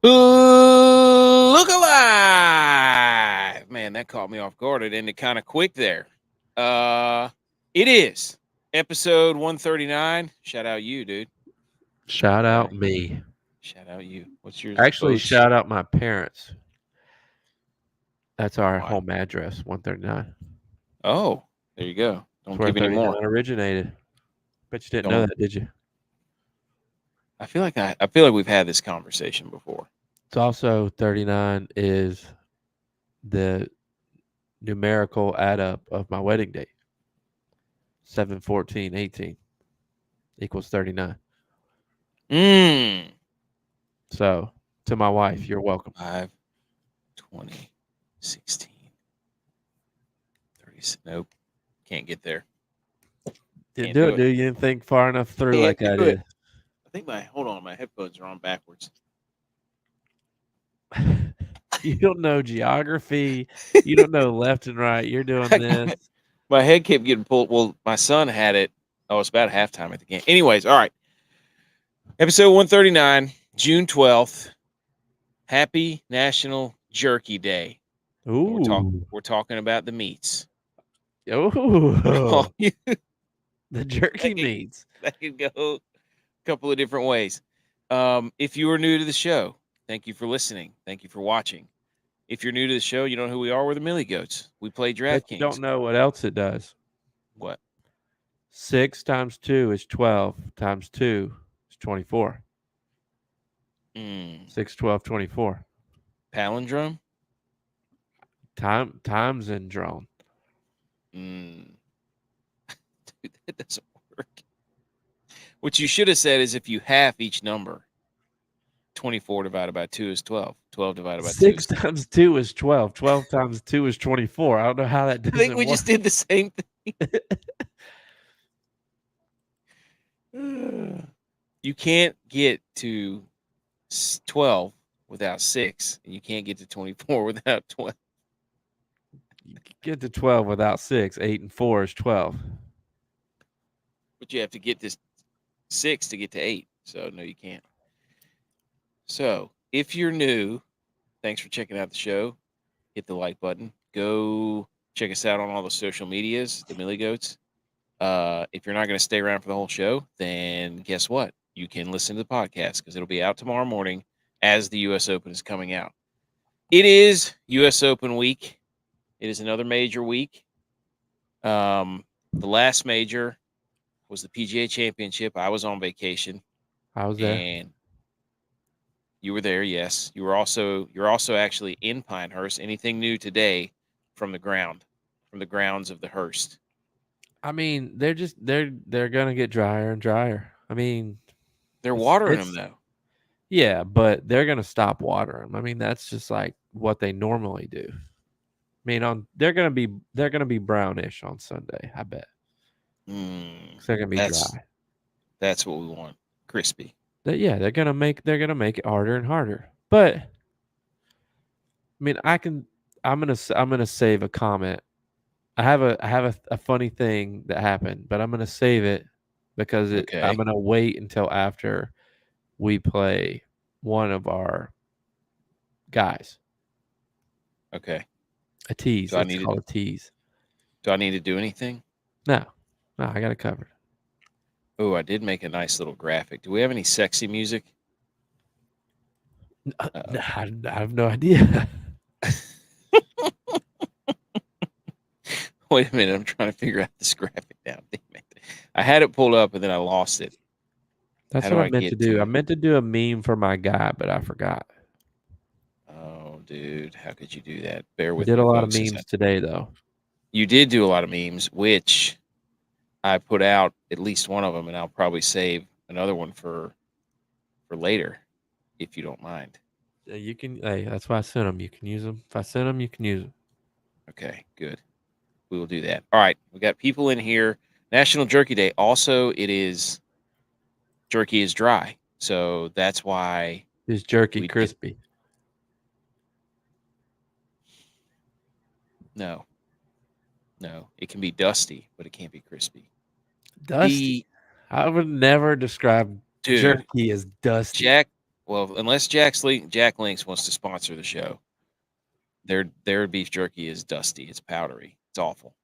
Look alive! Man, that caught me off guard. It ended kind of quick there. It is episode 139. Shout out you, dude. Shout out me. Shout out you. What's yours? Actually, Boats? shout out my parents. That's our Why? home address, 139. Oh, there you go. That's Don't where give any more. 39 originated. Bet you didn't know Don't. that, did you? I feel like we've had this conversation before. It's also 39 is the numerical add up of my wedding date. 7/14/18 equals 39. Mmm. So, to my wife, you're welcome. 5, 20, 16, 30. Nope. Can't get there. Didn't Can't do do it, it. dude. You didn't think far enough through Can't like I do it. did. I think my headphones are on backwards. You don't know geography. You don't know left and right. You're doing this. My head kept getting pulled. Well, my son had it. Oh, it's about halftime at the game. Anyways, all right. Episode 139, June 12th. Happy National Jerky Day. And Ooh. we're talking about the meats. Oh. You The jerky meats. that could go a couple of different ways. If you are new to the show, thank you for listening. Thank you for watching. If you're new to the show, you don't know who we are. We're the Millie Goats. We play But you DraftKings. don't know what else it does. What? 6 times 2 is 12 times 2 is 24. 6, 12, 24. Palindrome? Times and drawn. Dude, that doesn't work. What you should have said is if you half each number, 24 divided by 2 is 12. 12 divided by 2 6 is times 2 is 12. 12 times 2 is 24. I don't know how that I doesn't think we work. just did the same thing. You can't get to 12 without 6, and you can't get to 24 without 12. You can get to 12 without 6. 8 and 4 is 12. But you have to get this 6 to get to 8. So, no, you can't. So, if you're new, thanks for checking out the show. Hit the like button. Go check us out on all the social medias, the Millie Goats. If you're not going to stay around for the whole show, then guess what? You can listen to the podcast because it'll be out tomorrow morning as the U.S. Open is coming out. It is U.S. Open week. It is another major week. The last major was the PGA Championship. I was on vacation. I was there. And you were there, yes. You're also actually in Pinehurst. Anything new today from the grounds of the Hearst? I mean, they're gonna get drier and drier. I mean, They're watering them though. Yeah, but they're gonna stop watering them. I mean, that's just like what they normally do. I mean, they're gonna be brownish on Sunday. I bet. 'Cause they're gonna be dry. That's what we want. Crispy. They're gonna make it harder and harder. But I mean, I'm gonna save a comment. I have a funny thing that happened, but I'm gonna save it because Okay. I'm gonna wait until after we play one of our guys. Okay. A tease. It's called a tease. Do I need to do anything? No, I got it covered. Oh, I did make a nice little graphic. Do we have any sexy music? I have no idea. Wait a minute. I'm trying to figure out this graphic now. I had it pulled up and then I lost it. That's what I meant to do. I meant to do a meme for my guy, but I forgot. Oh, dude. How could you do that? Bear with me. Did a lot of memes today, though. You did do a lot of memes, which I put out at least one of them, and I'll probably save another one for later, if you don't mind. You can. Hey, that's why I sent them. You can use them. If I sent them, you can use them. Okay, good. We will do that. All right, we got people in here. National Jerky Day. Also, jerky is dry, so that's why. Is jerky crispy? No, it can be dusty, but it can't be crispy. Dusty. I would never describe jerky as dusty. Well, unless Jack Links wants to sponsor the show, their beef jerky is dusty. It's powdery. It's awful.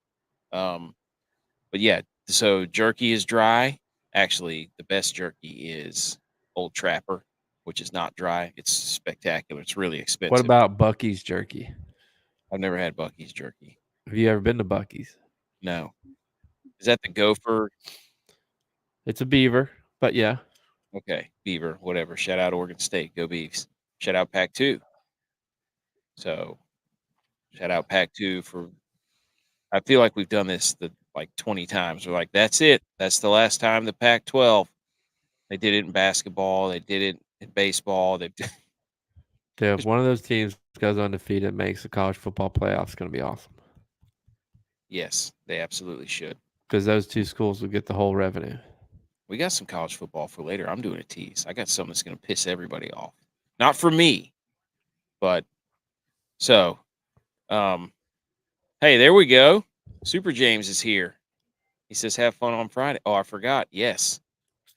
But yeah, so jerky is dry. Actually, the best jerky is Old Trapper, which is not dry. It's spectacular. It's really What expensive. about Bucky's jerky? I've never had Bucky's jerky. Have you ever been to Bucky's? No. Is that the gopher? It's a beaver, but yeah. Okay, Beaver, whatever. Shout out Oregon State. Go Beavs. Shout out Pac 2. So shout out Pac 2 for. I feel like we've done this like 20 times. We're like, that's it. That's the last time the Pac 12. They did it in basketball. They did it in baseball. They Dude, if one of those teams goes undefeated, makes the college football playoffs, it's going to be awesome. Yes, they absolutely should. Because those two schools will get the whole revenue. We got some college football for later. I'm doing a tease. I got something that's going to piss everybody off. Not for me, but so, hey, there we go. Super James is here. He says, have fun on Friday. Oh, I forgot. Yes.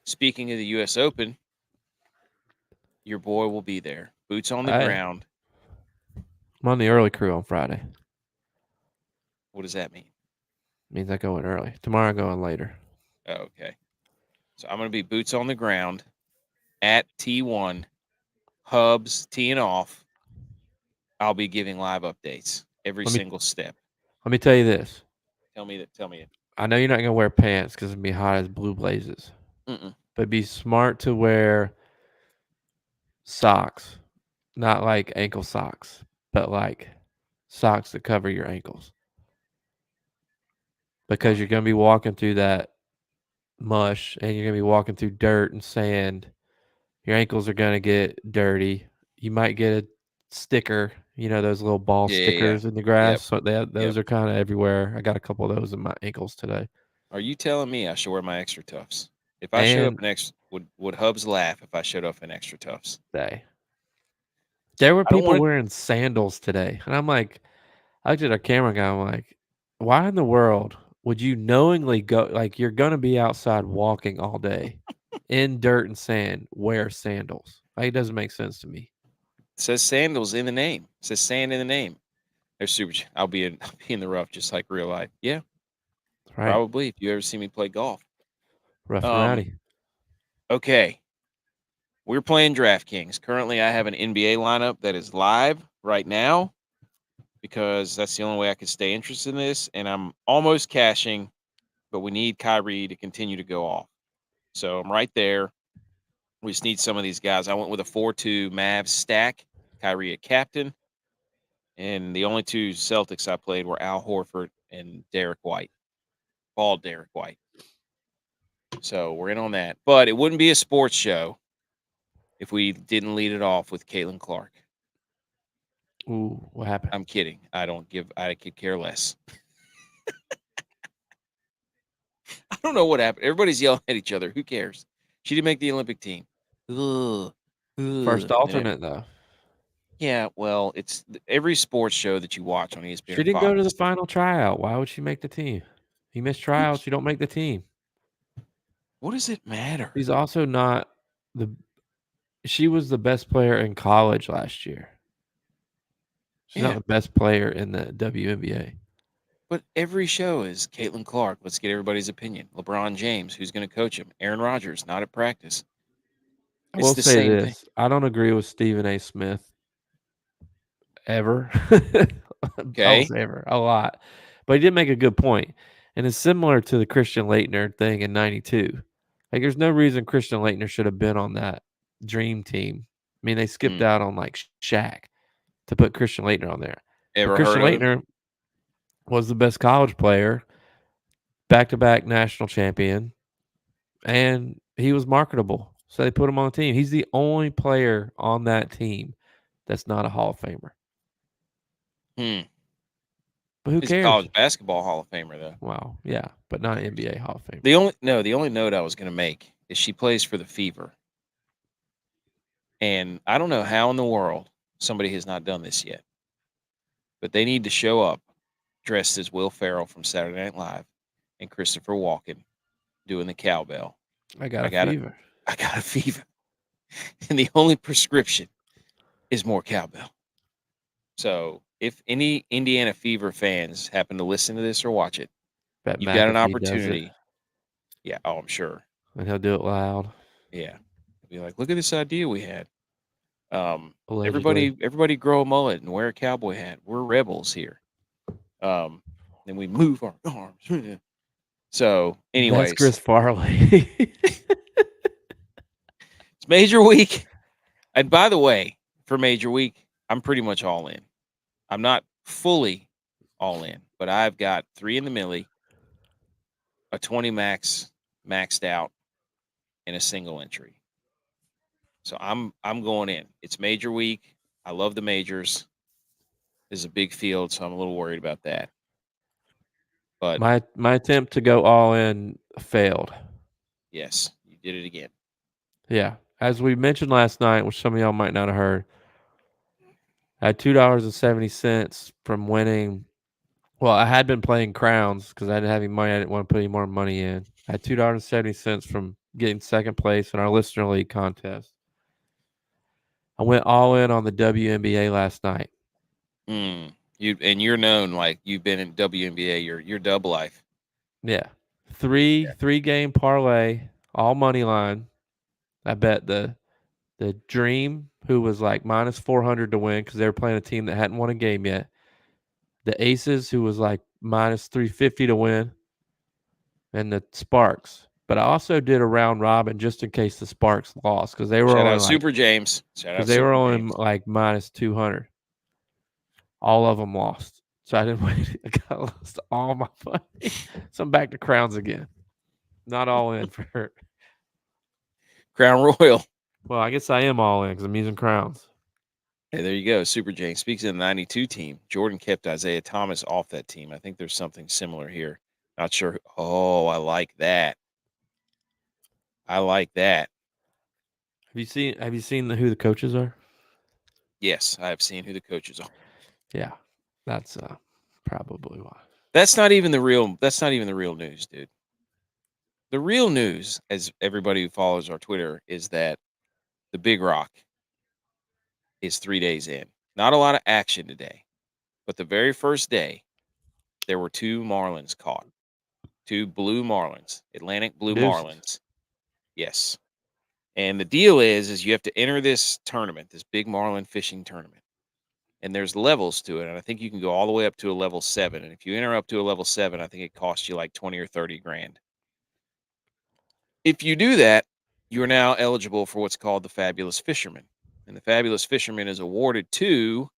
Speaking of the U.S. Open, your boy will be there. Boots on the ground. I'm on the early crew on Friday. What does that mean? Means I go in early. Tomorrow I go in later. Oh, okay. So I'm going to be boots on the ground at T1, hubs, teeing off. I'll be giving live updates every single step. Let me tell you this. Tell me it. I know you're not going to wear pants because it's going to be hot as blue blazes. But be smart to wear socks. Not like ankle socks, but like socks that cover your ankles. Because you're going to be walking through that mush and you're going to be walking through dirt and sand. Your ankles are going to get dirty. You might get a sticker, those little ball stickers in the grass. Yep. So those are kind of everywhere. I got a couple of those in my ankles today. Are you telling me I should wear my extra toughs? If I showed up in extra, would Hubs laugh if I showed up in extra toughs? There were people wearing sandals today, and I'm like, I looked at our camera guy. I'm like, why in the world would you knowingly go? Like, you're gonna be outside walking all day in dirt and sand, wear sandals? Like, it doesn't make sense to me. It says sandals in the name. It says sand in the name. There's super. I'll be in the rough just like real life. Yeah, right. Probably if you ever see me play golf. Rough and rowdy. Okay. We're playing DraftKings. Currently, I have an NBA lineup that is live right now because that's the only way I can stay interested in this. And I'm almost cashing, but we need Kyrie to continue to go off. So I'm right there. We just need some of these guys. I went with a 4-2 Mavs stack, Kyrie a captain. And the only two Celtics I played were Al Horford and Derek White. Bald Derek White. So we're in on that. But it wouldn't be a sports show if we didn't lead it off with Caitlin Clark. Ooh, what happened? I'm kidding. I could care less. I don't know what happened. Everybody's yelling at each other. Who cares? She didn't make the Olympic team. First alternate, though. Yeah, well, it's every sports show that you watch on ESPN. She didn't go to the final tryout. Why would she make the team? You miss tryouts, you don't make the team. What does it matter? She's also not she was the best player in college last year. She's not the best player in the WNBA. But every show is Caitlin Clark. Let's get everybody's opinion. LeBron James, who's going to coach him? Aaron Rodgers, not at practice. I will say this. I don't agree with Stephen A. Smith ever. Okay. I'll say ever. A lot. But he did make a good point. And it's similar to the Christian Laettner thing in 92. Like, there's no reason Christian Laettner should have been on that dream team. I mean, they skipped out on, like, Shaq to put Christian Laettner on there. Ever Christian Laettner was the best college player, back-to-back national champion, and he was marketable. So they put him on the team. He's the only player on that team that's not a Hall of Famer. But who cares? He's a college basketball Hall of Famer, though. Wow, yeah, but not an NBA Hall of Famer. The only note I was going to make is she plays for the Fever. And I don't know how in the world somebody has not done this yet. But they need to show up dressed as Will Ferrell from Saturday Night Live and Christopher Walken doing the cowbell. I got a fever. I got a fever. and the only prescription is more cowbell. So if any Indiana Fever fans happen to listen to this or watch it, Bet you've got an McAfee does it, opportunity. Yeah, oh, I'm sure. and he'll do it loud, Yeah, be like, look at this idea we had. allegedly. Everybody grow a mullet and wear a cowboy hat. We're rebels here. Then we move our arms. So, That's anyways, Chris Farley. it's Major Week. And by the way, for Major Week, I'm pretty much all in. I'm not fully all in, but I've got 3 in the millie, a 20 max maxed out, and a single entry. So I'm going in. It's Major Week. I love the majors. This is a big field, so I'm a little worried about that. But my attempt to go all in failed. yes, you did it again. Yeah, as we mentioned last night, which some of y'all might not have heard, I had $2.70 from winning. Well, I had been playing crowns because I didn't have any money. I didn't want to put any more money in. I had $2.70 from getting second place in our listener league contest. I went all in on the WNBA last night. You're known like you've been in WNBA. You're double life. Yeah, three game parlay, all money line. I bet the Dream, who was like minus 400 to win because they were playing a team that hadn't won a game yet. The Aces, who was like minus 350 to win, and the Sparks. But I also did a round robin just in case the Sparks lost because they were Shout only out like Super James. Shout out because they were Super only James. like minus 200. All of them lost, so I didn't win. I got lost all my money, so I'm back to crowns again. Not all in for. Crown Royal. Well, I guess I am all in because I'm using crowns. Hey, there you go. Super James. Speaks of the 92 team. Jordan kept Isaiah Thomas off that team. I think there's something similar here. Not sure. Oh, I like that. I like that. Have you seen who the coaches are? Yes, I have seen who the coaches are. Yeah, that's probably why. That's not even the real. That's not even the real news, dude. The real news, as everybody who follows our Twitter, is that the Big Rock is 3 days in. Not a lot of action today, but the very first day, there were 2 Marlins caught. 2 blue Marlins, Atlantic blue Deuced. Marlins. Yes. And the deal is you have to enter this tournament, this big marlin fishing tournament. And there's levels to it. And I think you can go all the way up to a level 7. And if you enter up to a level 7, I think it costs you like 20 or 30 grand. If you do that, you're now eligible for what's called the Fabulous Fisherman. And the Fabulous Fisherman is awarded to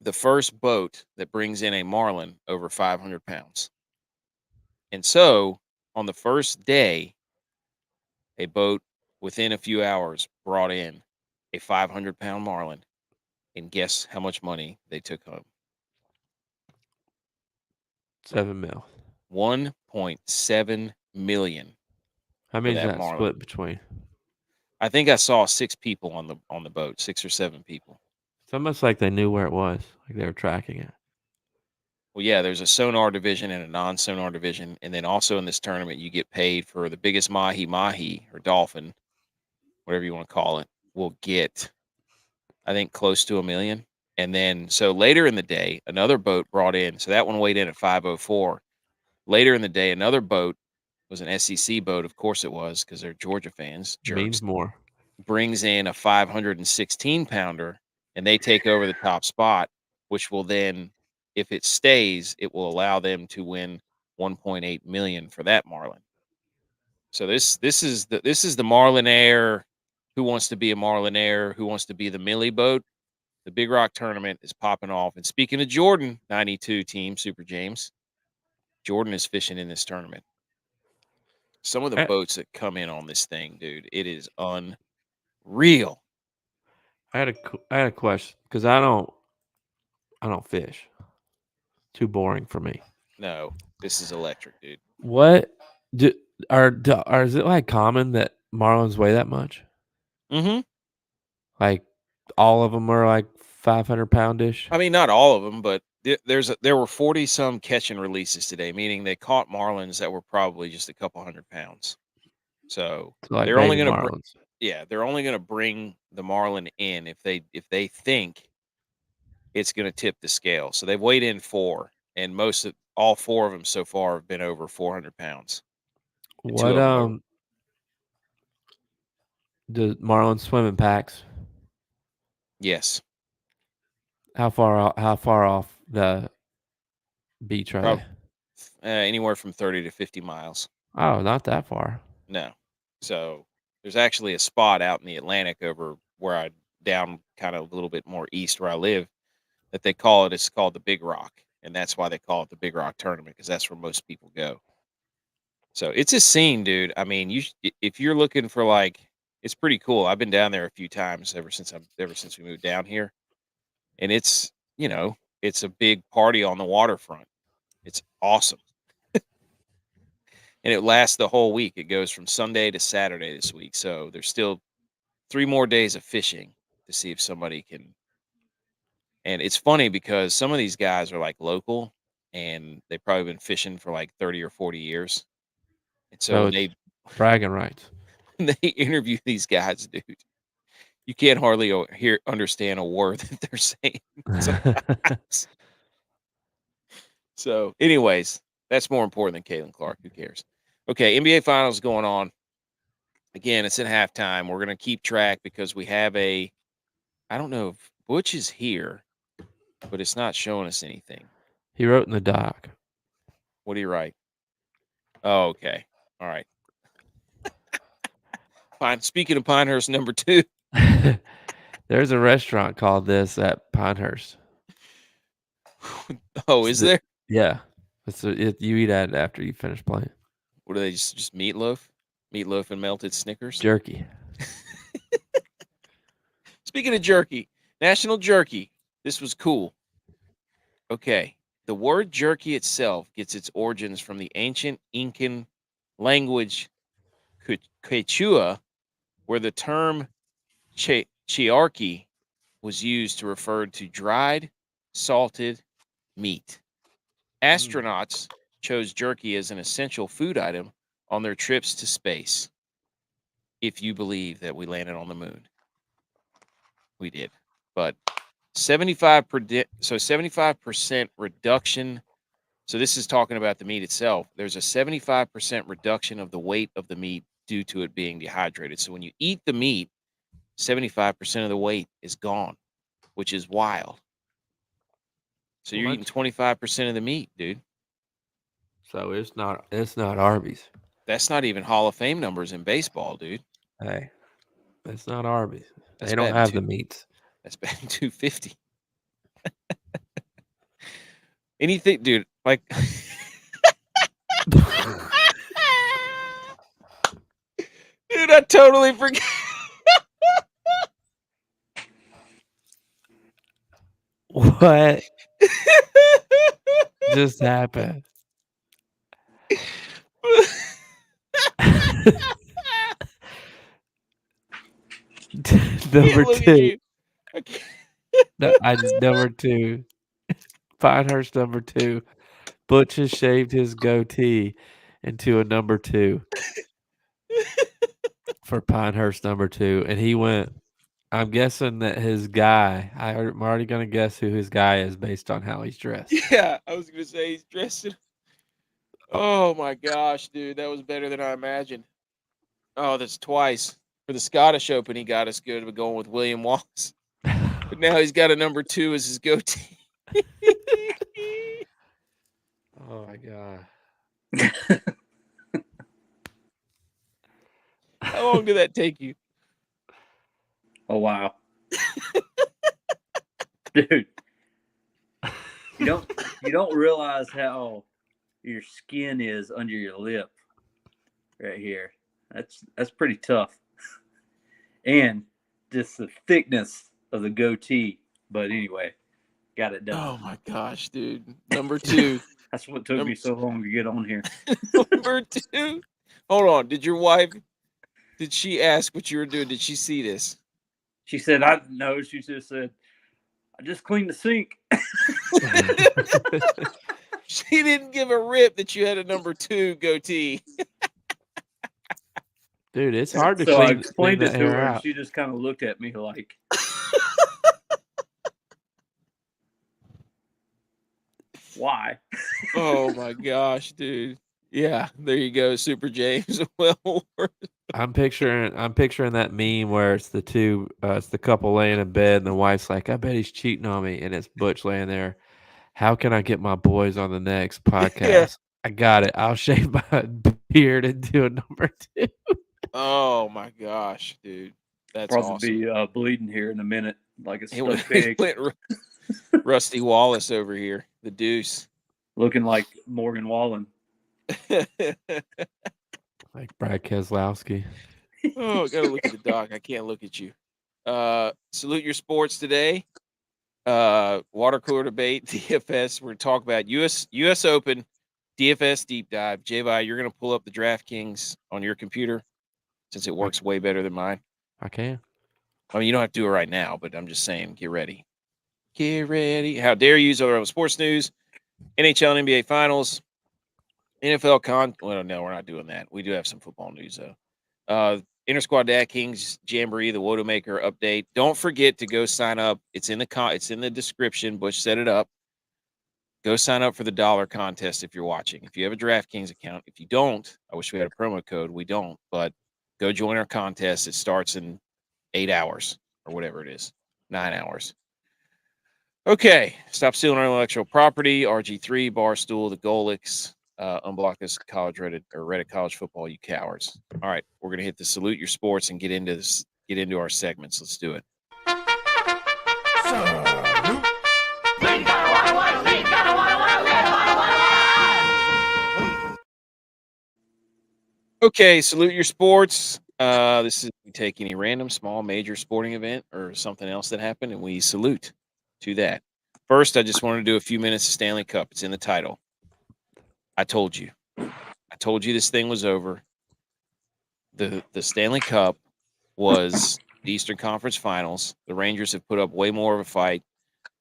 the first boat that brings in a marlin over 500 pounds. And so on the first day, a boat within a few hours brought in a 500-pound marlin. And guess how much money they took home? 7 mil. 1.7 million How for many is that that marlin. split between? I think I saw 6 people on the boat, 6 or 7 people. It's almost like they knew where it was, like they were tracking it. Well, yeah, there's a sonar division and a non-sonar division, and then also in this tournament, you get paid for the biggest mahi or dolphin, whatever you want to call it, will get, I think, close to $1 million. And then so later in the day, another boat brought in. So that one weighed in at 504. Later in the day, another boat was an SEC boat. Of course it was because they're Georgia fans, Means jerks. more. Brings in a 516 pounder, and they take over the top spot, which will then, if it stays, it will allow them to win 1.8 million for that marlin. So this is the Marlinaire. Who wants to be a Marlinaire? Who wants to be the Millie boat? The Big Rock tournament is popping off. And speaking of Jordan, 92 team, Super James, Jordan is fishing in this tournament. Some of the I, boats that come in on this thing, dude, it is unreal. I had a question because I don't fish. Too boring for me. No, this is electric, dude. What do are is it like common that marlins weigh that much? Mm-hmm. Like all of them are like 500-pound-ish. I mean, not all of them, but there were 40 some catch and releases today, meaning they caught marlins that were probably just a couple 100 pounds. So So like they're only baby going to marlins. Yeah, they're only going to bring the marlin in if they think it's going to tip the scale. So they've weighed in 4, and all 4 of them so far have been over 400 pounds. And 2 What of them over. the marlin swim in packs? Yes, How far off the beach are probably they? anywhere from 30 to 50 miles. Oh, not that far. No, so there's actually a spot out in the Atlantic over where down kind of a little bit more east where I live that they call it. It's called the Big Rock, and that's why they call it the Big Rock Tournament, because that's where most people go. So it's a scene, dude. I mean, if you're looking for like, it's pretty cool. I've been down there a few times ever since we moved down here, and it's it's a big party on the waterfront. It's awesome, and it lasts the whole week. It goes from Sunday to Saturday this week, so there's still 3 more days of fishing to see if somebody can. And it's funny because some of these guys are like local, and they've probably been fishing for like 30 or 40 years. And so So when it's bragging rights. they interview these guys, dude, you can't hardly understand a word that they're saying sometimes. So, anyways, that's more important than Caitlin Clark. Who cares? Okay, NBA Finals going on. Again, it's at halftime. We're going to keep track because we have I don't know if Butch is here, but it's not showing us anything. He wrote in the doc. What do you write? Oh, okay. All right. Fine. Speaking of Pinehurst number 2. There's a restaurant called this at Pinehurst. Oh, is there? Yeah. You eat at it after you finish playing. What are they, just meatloaf? Meatloaf and melted Snickers? Jerky. Speaking of jerky, National Jerky. This was cool. Okay. The word jerky itself gets its origins from the ancient Incan language Quechua, where the term chiarqui was used to refer to dried, salted meat. Astronauts chose jerky as an essential food item on their trips to space. If you believe that we landed on the moon, we did. But 75% reduction. So this is talking about the meat itself. There's a 75% reduction of the weight of the meat due to it being dehydrated. So when you eat the meat, 75% of the weight is gone, which is wild. So you're eating 25% of the meat, dude. So it's not Arby's. That's not even Hall of Fame numbers in baseball, dude. Hey, it's not Arby's. That's They don't batting have the meats. That's batting 250. Anything, dude, like dude, I totally forgot. What just happened? Number Look at 2. you. Number 2. Pinehurst number 2. Butch has shaved his goatee into a number 2 for Pinehurst number 2, and he went. I'm guessing that his guy. I'm already gonna guess who his guy is based on how he's dressed. Yeah, I was gonna say he's dressed in. Oh my gosh, dude, that was better than I imagined. Oh, that's twice. For the Scottish Open, he got us good with going with William Wallace. But now he's got a number 2 as his goatee. Oh my god. How long did that take you? Oh wow. Dude. You don't realize how your skin is under your lip right here. That's pretty tough. And just the thickness of the goatee. But anyway, got it done. Oh my gosh, dude. Number 2. That's what took me so long to get on here. Number 2. Hold on. Did she ask what you were doing? Did she see this? She said, I know. She just said, I just cleaned the sink. She didn't give a rip that you had a number 2 goatee. Dude, it's hard to So I clean explained that it to hair her, and out. she just kind of looked at me like, "Why?" Oh my gosh, dude. Yeah, there you go, Super James. Well, I'm picturing that meme where it's the couple laying in bed and the wife's like, I bet he's cheating on me, and it's Butch laying there. How can I get my boys on the next yeah. podcast? I got it. I'll shave my beard and do a number 2. Oh my gosh, dude. That's awesome. Probably be bleeding here in a minute, like a He went, stuck he pig, went Rusty Wallace over here, the deuce. looking like Morgan Wallen. Like Brad Keselowski. Oh, gotta look at the doc. I can't look at you. Salute your sports today. Water cooler debate, DFS. We're gonna talk about US Open, DFS deep dive. J-Vi, you're gonna pull up the DraftKings on your computer since it works way better than mine. I can. I mean, you don't have to do it right now, but I'm just saying, get ready. Get ready. How dare you? Other sports news, NHL and NBA finals, NFL well, no, we're not doing that. We do have some football news though. Intersquad DraftKings Jamboree, the WOAT-A-MAKER update. Don't forget to go sign up. It's in the description. Bush set it up. Go sign up for the dollar contest if you're watching. If you have a DraftKings account, if you don't, I wish we had a promo code. We don't, but go join our contest. It starts in 8 hours or whatever it is, 9 hours. Okay, stop stealing our intellectual property. RG3, Barstool, the Golix, unblock this Reddit college football, you cowards. All right, we're gonna hit the salute your sports and get into this. Get into our segments. Let's do it. Okay, salute your sports. This is we take any random, small, major sporting event or something else that happened, and we salute to that. First, I just want to do a few minutes of Stanley Cup. It's in the title. I told you. I told you this thing was over. The Stanley Cup was the Eastern Conference Finals. The Rangers have put up way more of a fight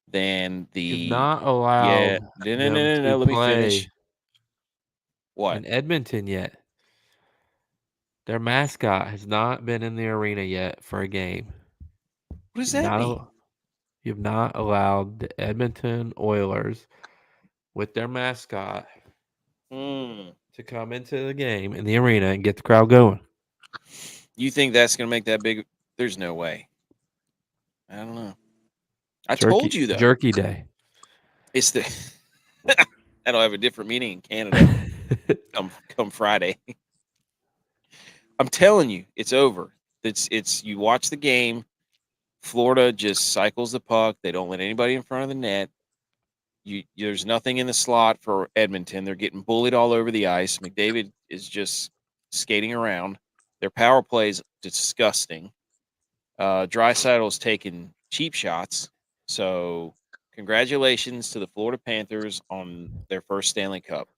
than You've the not allowed them to Let me play finish. What? in Edmonton yet. Their mascot has not been in the arena yet for a game. What does You've that not, mean? you've not allowed the Edmonton Oilers with their mascot to come into the game in the arena and get the crowd going. You think that's going to make that big? There's no way. I don't know. I told you though. Jerky Day. It's the that'll have a different meaning in Canada come Friday. I'm telling you, it's over. It's you watch the game. Florida just cycles the puck. They don't let anybody in front of the net. There's nothing in the slot for Edmonton. They're getting bullied all over the ice. McDavid is just skating around. Their power play is disgusting. Draisaitl's taking cheap shots. So congratulations to the Florida Panthers on their first Stanley Cup.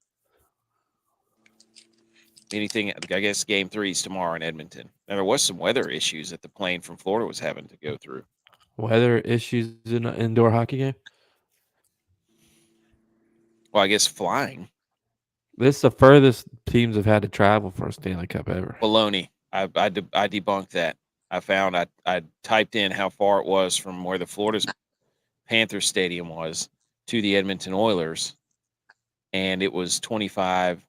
Anything, I guess game 3 is tomorrow in Edmonton. Now, there was some weather issues that the plane from Florida was having to go through. Weather issues in an indoor hockey game? Well, I guess flying. This is the furthest teams have had to travel for a Stanley Cup ever. Baloney. I debunked that. I found I typed in how far it was from where the Florida's Panthers Stadium was to the Edmonton Oilers, and it was 25-31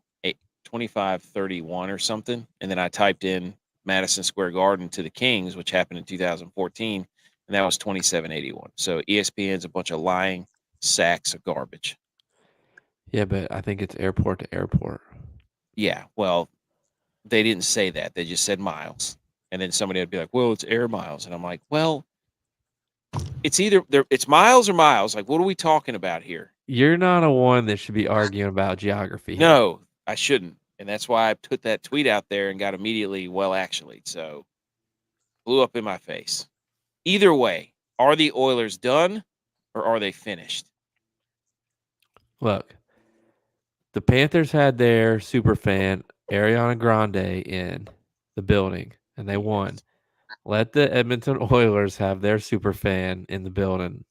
or something. And then I typed in Madison Square Garden to the Kings, which happened in 2014, and that was 27-81. So ESPN's a bunch of lying sacks of garbage. Yeah, but I think it's airport to airport. Yeah, well, they didn't say that. They just said miles. And then somebody would be like, well, it's air miles. And I'm like, well, it's either it's miles or miles. Like, what are we talking about here? You're not a one that should be arguing about geography. No, I shouldn't. And that's why I put that tweet out there and got immediately, well, actually. So blew up in my face. Either way, are the Oilers done or are they finished? Look, the Panthers had their super fan, Ariana Grande, in the building, and they won. Let the Edmonton Oilers have their super fan in the building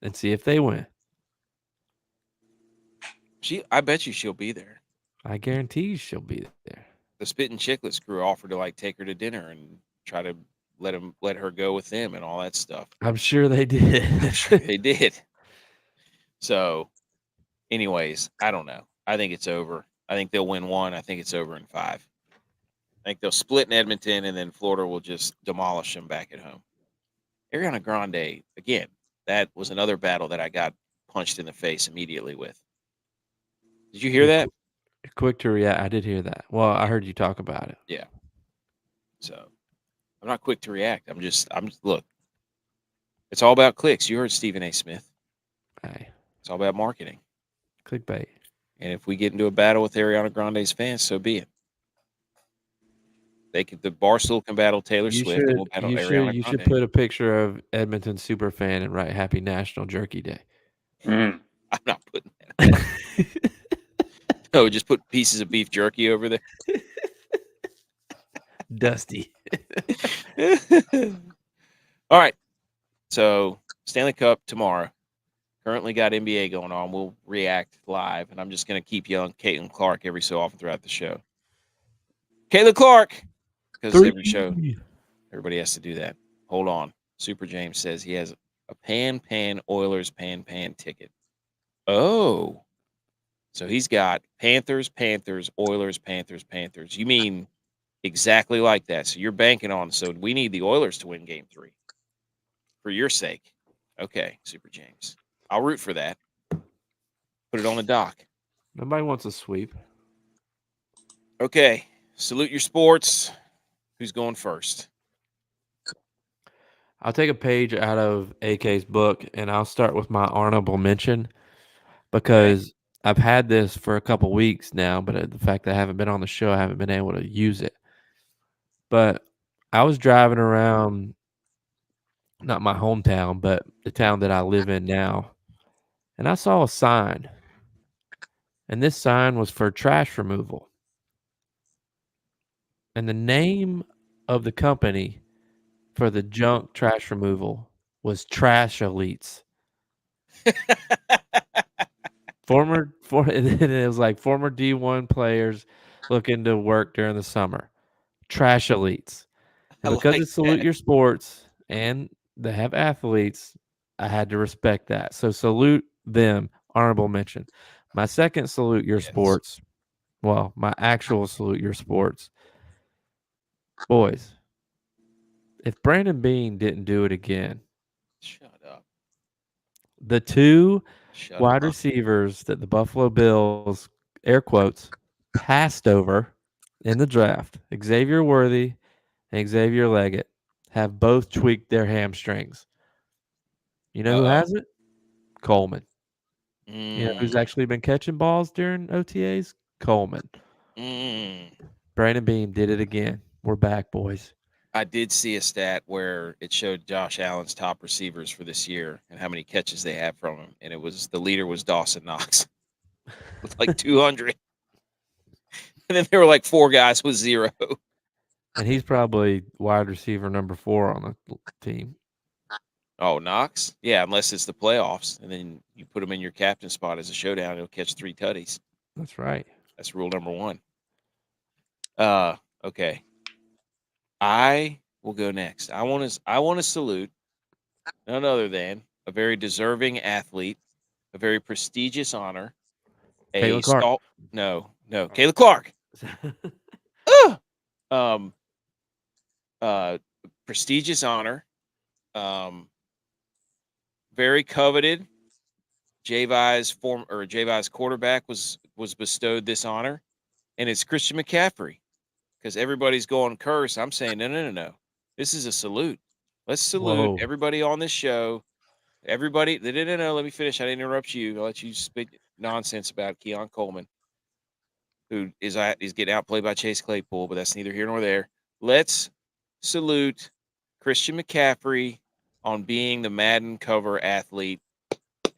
and see if they win. I bet you she'll be there. I guarantee she'll be there. the Spittin' Chicklets crew offered to like take her to dinner and try to let her go with them and all that stuff. I'm sure they did. I'm sure they did. So, anyways, I don't know. I think it's over. I think they'll win one. I think it's over in 5. I think they'll split in Edmonton, and then Florida will just demolish them back at home. Ariana Grande, again, that was another battle that I got punched in the face immediately with. Did you hear that? Quick to react. I did hear that. Well, I heard you talk about it. Yeah. So I'm not quick to react. Look, it's all about clicks. You heard Stephen A. Smith. Hey, It's all about marketing. clickbait. And if we get into a battle with Ariana Grande's fans, so be it. The Barstool can battle Taylor Swift, and we'll battle Ariana You should Grande. put a picture of Edmonton superfan and write Happy National Jerky Day. Mm. I'm not putting that. No, just put pieces of beef jerky over there. Dusty. All right. So Stanley Cup tomorrow. Currently got NBA going on. We'll react live, and I'm just going to keep yelling Caitlin Clark every so often throughout the show. Caitlin Clark, because every show everybody has to do that. Hold on. Super James says he has a Pan Oilers Pan ticket. Oh, so he's got Panthers, Oilers, Panthers. You mean exactly like that? So you're banking on. So we need the Oilers to win Game 3 for your sake. Okay, Super James. I'll root for that. Put it on the dock. Nobody wants a sweep. Okay, salute your sports. Who's going first? I'll take a page out of AK's book, and I'll start with my honorable mention because I've had this for a couple weeks now, but the fact that I haven't been on the show, I haven't been able to use it. But I was driving around, not my hometown, but the town that I live in now, and I saw a sign. And this sign was for trash removal. And the name of the company for the junk trash removal was Trash Elites. And it was like former D1 players looking to work during the summer. Trash Elites. And because it's Salute Your Sports and they have athletes, I had to respect that. So salute them, honorable mention. My second Salute Your Sports, well, my actual Salute Your Sports. Boys, if Brandon Beane didn't do it again, Shut up. the two Shut wide up. receivers that the Buffalo Bills, air quotes, passed over in the draft, Xavier Worthy and Xavier Leggett, have both tweaked their hamstrings. You know who has it? Coleman. You know who's actually been catching balls during OTAs? Coleman. Brandon Beane did it again. We're back, boys. I did see a stat where it showed Josh Allen's top receivers for this year and how many catches they have from him, and the leader was Dawson Knox with like 200, and then there were like 4 guys with 0. And he's probably wide receiver number 4 on the team. Oh, Knox? Yeah, unless it's the playoffs, and then you put him in your captain spot as a showdown, he'll catch 3 tutties. That's right. That's rule number 1. Okay. I will go next. I want to salute none other than a very deserving athlete, a very prestigious honor, Caitlin Clark. Kayla Clark. Prestigious honor. Very coveted. J.U.Y.S quarterback was bestowed this honor, and it's Christian McCaffrey. Because everybody's going curse. I'm saying no. This is a salute. Let's salute everybody on this show. Everybody, no. Let me finish. I didn't interrupt you. I'll let you spit nonsense about Keon Coleman, who is getting outplayed by Chase Claypool, but that's neither here nor there. Let's salute Christian McCaffrey on being the Madden cover athlete.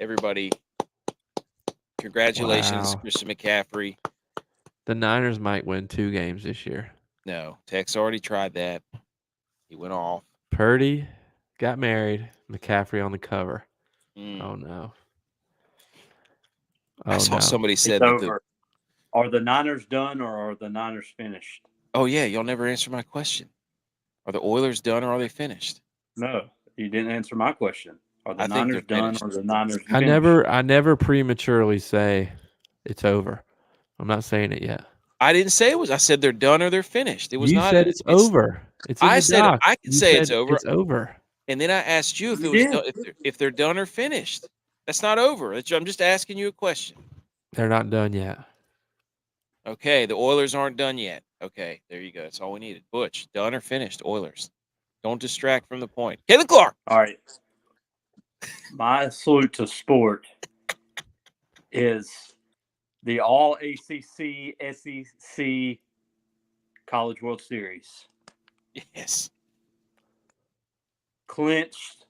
Everybody, congratulations, Christian McCaffrey. The Niners might win 2 games this year. No, Tex already tried that. He went off. Purdy got married. McCaffrey on the cover. Oh, no. I saw somebody said it's that over. Are the Niners done or are the Niners finished? Oh yeah, y'all never answer my question. Are the Oilers done or are they finished? No, you didn't answer my question. Are the I think Niners they're done finished. or the Niners I finished? never prematurely say it's over. I'm not saying it yet. I didn't say it was. I said they're done or they're finished. It was You not. said it's over. It's in I the said doc. I can You say said it's over, it's over. and then I asked you if You it was did. done, if they're done or finished. That's not over. I'm just asking you a question. They're not done yet. Okay, the Oilers aren't done yet. Okay, there you go. That's all we needed. Butch, done or finished? Oilers. Don't distract from the point. Kevin Clark. All right. My salute to sport is the All ACC SEC College World Series, Yes. clinched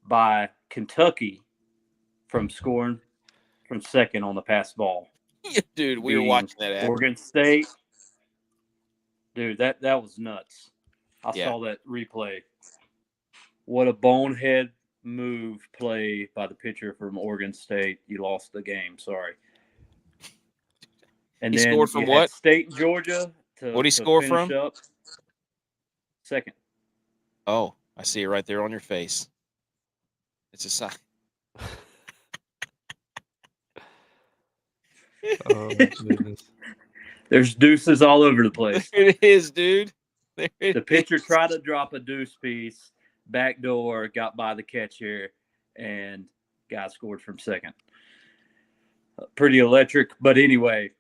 by Kentucky from scoring from second on the pass ball. Dude, we were beating watching that happen. Oregon State. Dude, that was nuts. I Yeah. saw that replay. What a bonehead move play by the pitcher from Oregon State. You lost the game. Sorry. And He then scored from you had what? State Georgia to What'd he score finish from? up. Second. Oh, I see it right there on your face. It's a sign. Oh goodness. There's deuces all over the place. There it is, dude. There it The pitcher is. tried to drop a deuce piece, backdoor, got by the catcher, and guy scored from second. Pretty electric. But anyway,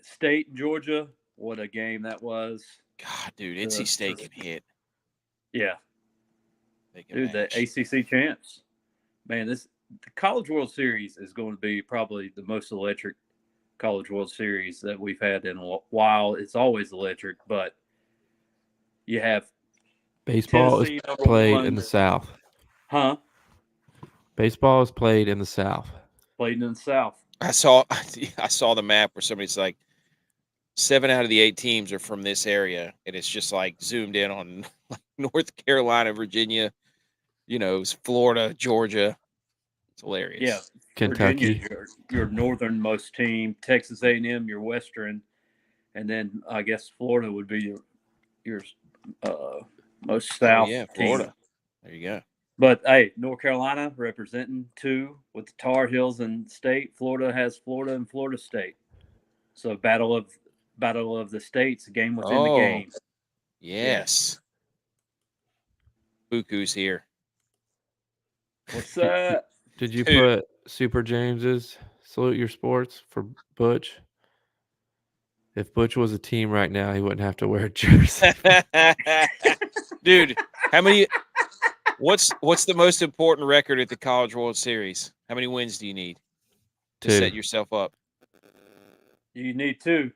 State, Georgia, what a game that was. God, dude, NC State can hit. Yeah. They can Dude, the match. ACC champs. Man, the College World Series is going to be probably the most electric College World Series that we've had in a while. It's always electric, but you have Baseball Tennessee is number played one. in the South. Huh? Baseball is played in the South. Played in the South. I saw the map where somebody's like 7 out of the 8 teams are from this area, and it's just like zoomed in on like North Carolina, Virginia, Florida, Georgia. It's hilarious. Yeah, Kentucky. Virginia, your northernmost team. Texas A&M, your western, and then I guess Florida would be your most south yeah, team. Florida. There you go. But hey, North Carolina representing too with the Tar Heels and State. Florida has Florida and Florida State. So battle of the states, game within the game. Yes. Buku's here. What's that? Did you Dude. put Super James's salute your sports for Butch? If Butch was a team right now, he wouldn't have to wear a jersey. Dude, what's the most important record at the College World Series? How many wins do you need to 2. set yourself up? You need 2.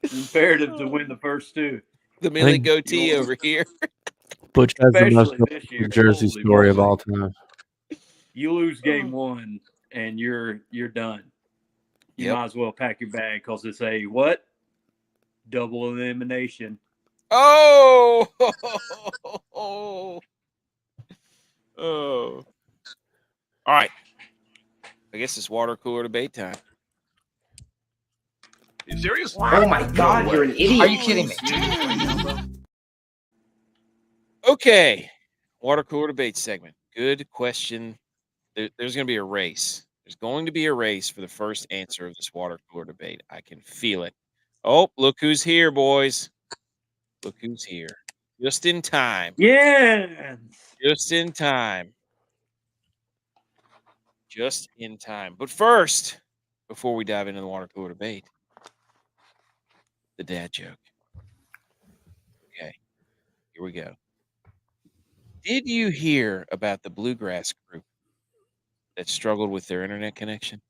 It's imperative to win the first 2. The Millie think- goatee over here. Butch has the most Especially this year. jersey Holy story of moly. all time. You lose game 1 and you're done. You Yep. might as well pack your bag because it's a what? Double elimination. Oh. Oh. All right. I guess it's water cooler debate time. You serious? Oh my God, you're an idiot. Are you kidding me? Okay. Water cooler debate segment. Good question. There's going to be a race. There's going to be a race for the first answer of this water cooler debate. I can feel it. Oh, look who's here, boys. Look who's here. Just in time. Yes. Just in time. Just in time. But first, before we dive into the water cooler debate, the dad joke. Okay. Here we go. Did you hear about the bluegrass group that struggled with their internet connection?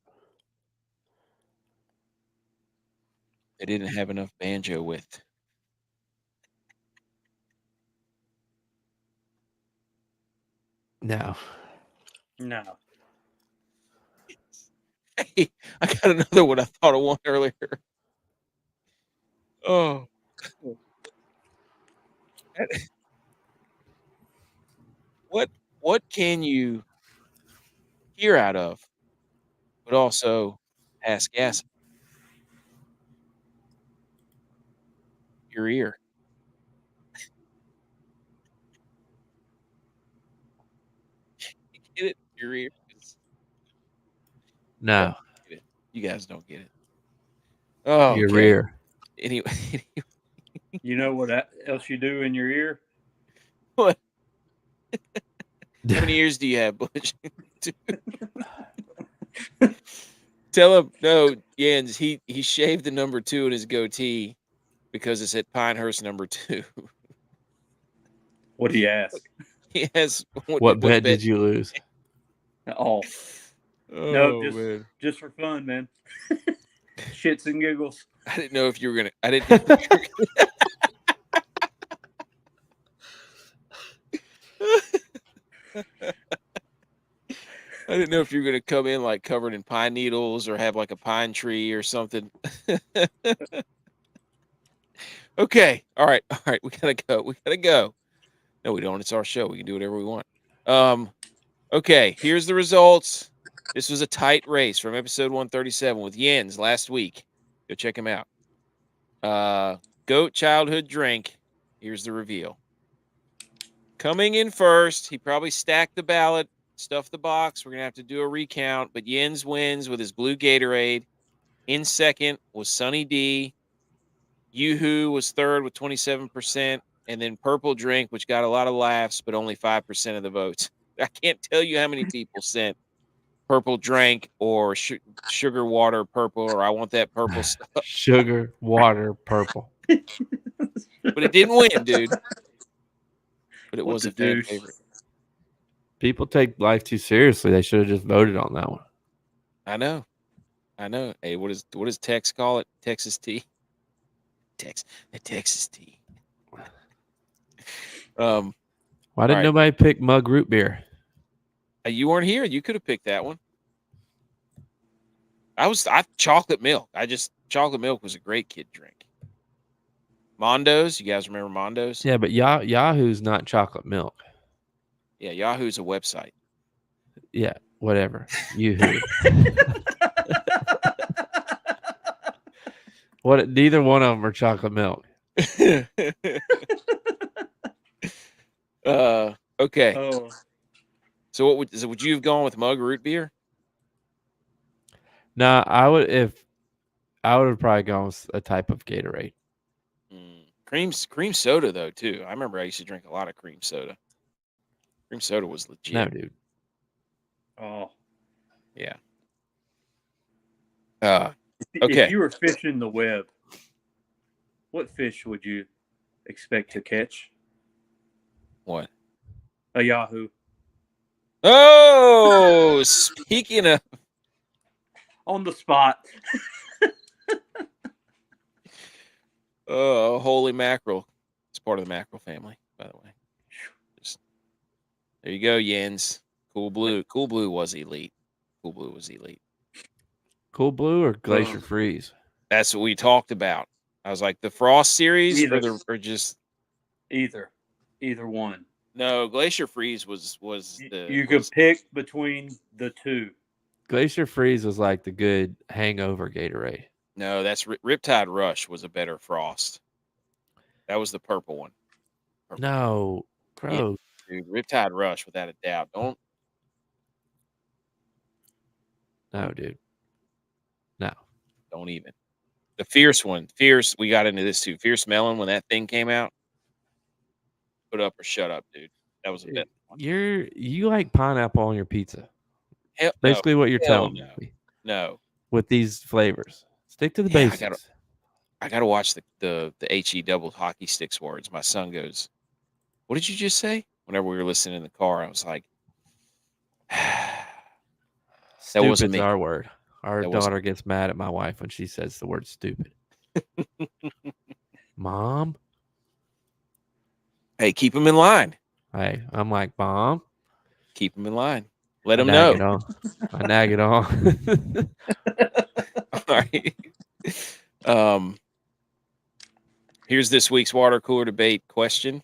They didn't have enough banjo width. No. No. Hey, I got another one. I thought of one earlier. Oh. What can you hear out of, but also Ask gas. Your ear. You get it? Your ear. No, Get it. You guys don't get it. Oh, your okay. rear. Anyway, You know what else you do in your ear? what? How many ears do you have, Butch? Tell him no, Jens. He shaved the number 2 in his goatee because it's at Pinehurst number 2. What do you ask? He has What bet did you lose? Oh, Oh, no, man. just for fun, man. Shits and giggles. I didn't know if you were gonna. I didn't. Know if you were gonna- I didn't know if you were gonna come in like covered in pine needles or have like a pine tree or something. Okay. All right. We gotta go. No, we don't. It's our show. We can do whatever we want. Okay. Here's the results. This was a tight race from episode 137 with Jens last week. Go check him out. Goat childhood drink. Here's the reveal. Coming in first, he probably stacked the ballot, stuffed the box. We're going to have to do a recount, but Jens wins with his blue Gatorade. In second was Sunny D. Yoo-Hoo was third with 27%, and then Purple Drink, which got a lot of laughs, but only 5% of the votes. I can't tell you how many people sent Purple Drink or Sugar Water Purple, or I want that purple stuff. Sugar, water, purple. But it didn't win, dude. But it What was the a fan deuce? favorite. People take life too seriously. They should have just voted on that one. I know. Hey, what does Tex call it? Texas tea. The Texas tea. Why didn't right. nobody pick mug root beer? You weren't here. You could have picked that one. I chocolate milk. Chocolate milk was a great kid drink. Mondo's, you guys remember Mondo's? Yeah, but Yahoo's not chocolate milk. Yeah, Yahoo's a website. Yeah, whatever. Yoo-Hoo. Neither one of them are chocolate milk. Okay. Oh, So would you have gone with mug root beer? No, I would have probably gone with a type of Gatorade. Cream soda though too. I remember I used to drink a lot of cream soda. Cream soda was legit. No, dude. oh. Yeah. If Okay. you were fishing the web, what fish would you expect to catch? What? A Yahoo. Oh, speaking of On the spot. holy mackerel. It's part of the mackerel family, by the way. There you go, Jens. Cool Blue. Cool Blue was elite. Cool Blue or Glacier Freeze? That's what we talked about. I was like, the Frost series or just either one. no. Glacier Freeze was You could pick between the two. Glacier Freeze was like the good hangover Gatorade. No, that's Riptide Rush was a better Frost. That was the purple one. No, bro. Yeah, dude, Riptide Rush, without a doubt. No, dude. No. Don't even. The Fierce one. Fierce, we got into this too. Fierce Melon, when that thing came out. Put up or shut up, dude. That was a best one. You like pineapple on your pizza. Hell, Basically what you're telling me. No. With these flavors. Stick to the basics. I gotta watch the HE double hockey sticks words. My son goes, "What did you just say?" Whenever we were listening in the car, I was like, "That wasn't me." Our word. Our daughter gets mad at my wife when she says the word stupid. Mom? Hey, keep him in line. Hey, I'm like, Mom? Keep him in line. Let him know. I nag it on. All right. Here's this week's water cooler debate question.